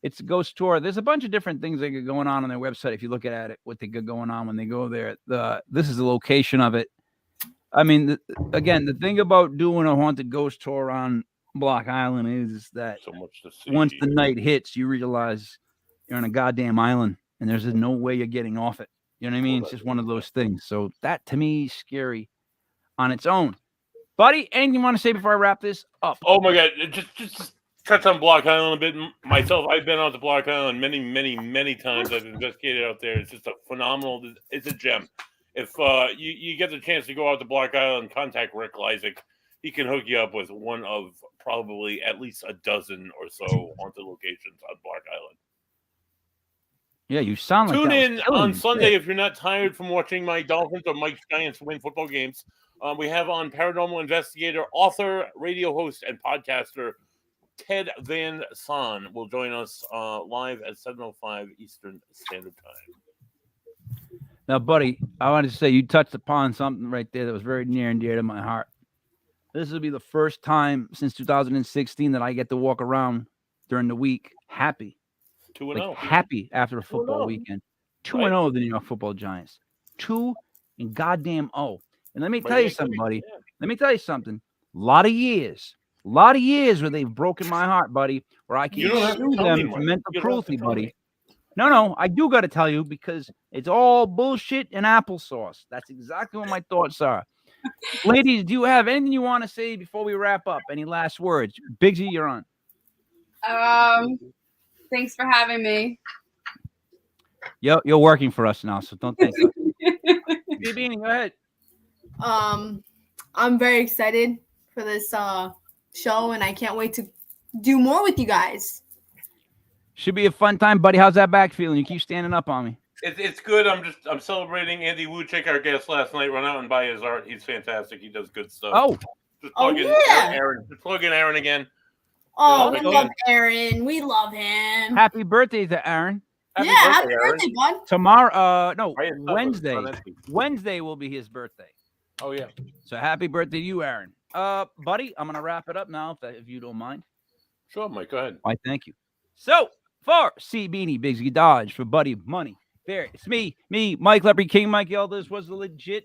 [SPEAKER 1] it's a ghost tour. There's a bunch of different things that are going on their website. If you look at it, what they got going on when they go there. This is the location of it. I mean, again, the thing about doing a haunted ghost tour on Block Island is that
[SPEAKER 2] So much to see.
[SPEAKER 1] once the night hits, you realize you're on a goddamn island and there's no way you're getting off it. You know what I mean? It's just one of those things. So that to me is scary on its own. Buddy, anything you want to say before I wrap this up?
[SPEAKER 2] Oh my God! Just touch on Block Island a bit. Myself, I've been out to Block Island many times. I've investigated out there. It's just a phenomenal. It's a gem. If you get the chance to go out to Block Island, contact Rick Lysick. He can hook you up with one of probably at least a dozen or so haunted locations on Block Island.
[SPEAKER 1] Yeah, you sound like
[SPEAKER 2] Tune
[SPEAKER 1] that
[SPEAKER 2] in
[SPEAKER 1] was killing
[SPEAKER 2] on
[SPEAKER 1] you.
[SPEAKER 2] Sunday if you're not tired from watching my Dolphins or Mike's Giants win football games. We have on paranormal investigator, author, radio host, and podcaster Ted Van Son will join us live at 7:05 Eastern Standard Time.
[SPEAKER 1] Now, buddy, I wanted to say you touched upon something right there that was very near and dear to my heart. This will be the first time since 2016 that I get to walk around during the week happy.
[SPEAKER 2] 2-0.
[SPEAKER 1] Happy after a football
[SPEAKER 2] 2-0.
[SPEAKER 1] weekend. 2-0 the New York Football Giants. 2 and goddamn 0. And let me tell you something, buddy. Let me tell you something. A lot of years where they've broken my heart, buddy, where I can sue them for mental cruelty, buddy. No, I do got to tell you because it's all bullshit and applesauce. That's exactly what my thoughts are. Ladies, do you have anything you want to say before we wrap up? Any last words? Biggzy, you're on.
[SPEAKER 4] Thanks for having me.
[SPEAKER 1] You're working for us now, so don't thank us. Beanie, go ahead.
[SPEAKER 3] I'm very excited for this show, and I can't wait to do more with you guys.
[SPEAKER 1] Should be a fun time, buddy. How's that back feeling? You keep standing up on me.
[SPEAKER 2] It's good. I'm celebrating Andy Wuchik, our guest last night. Run out and buy his art. He's fantastic. He does good stuff.
[SPEAKER 1] Oh,
[SPEAKER 2] just plug in Aaron. Just plug in Aaron again.
[SPEAKER 3] Oh, we love Aaron. We love him.
[SPEAKER 1] Happy birthday to Aaron.
[SPEAKER 3] Happy birthday, bud.
[SPEAKER 1] Tomorrow, Wednesday. Wednesday will be his birthday.
[SPEAKER 2] Oh, yeah.
[SPEAKER 1] So happy birthday to you, Aaron. Buddy, I'm going to wrap it up now, if you don't mind.
[SPEAKER 2] Sure, Mike. Go ahead.
[SPEAKER 1] Why, thank you. So, for C. Beanie, Biggzy Dodge, for Buddy Money, there, it's me, Mike Leprey King, Mike Elders was the legit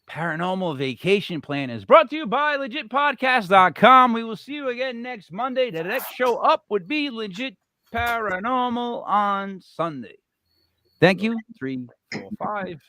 [SPEAKER 1] Paranormal Vacation Planners, brought to you by legitpodcast.com. We will see you again next Monday. The next show up would be Legit Paranormal on Sunday. Thank you. 3, 4, 5.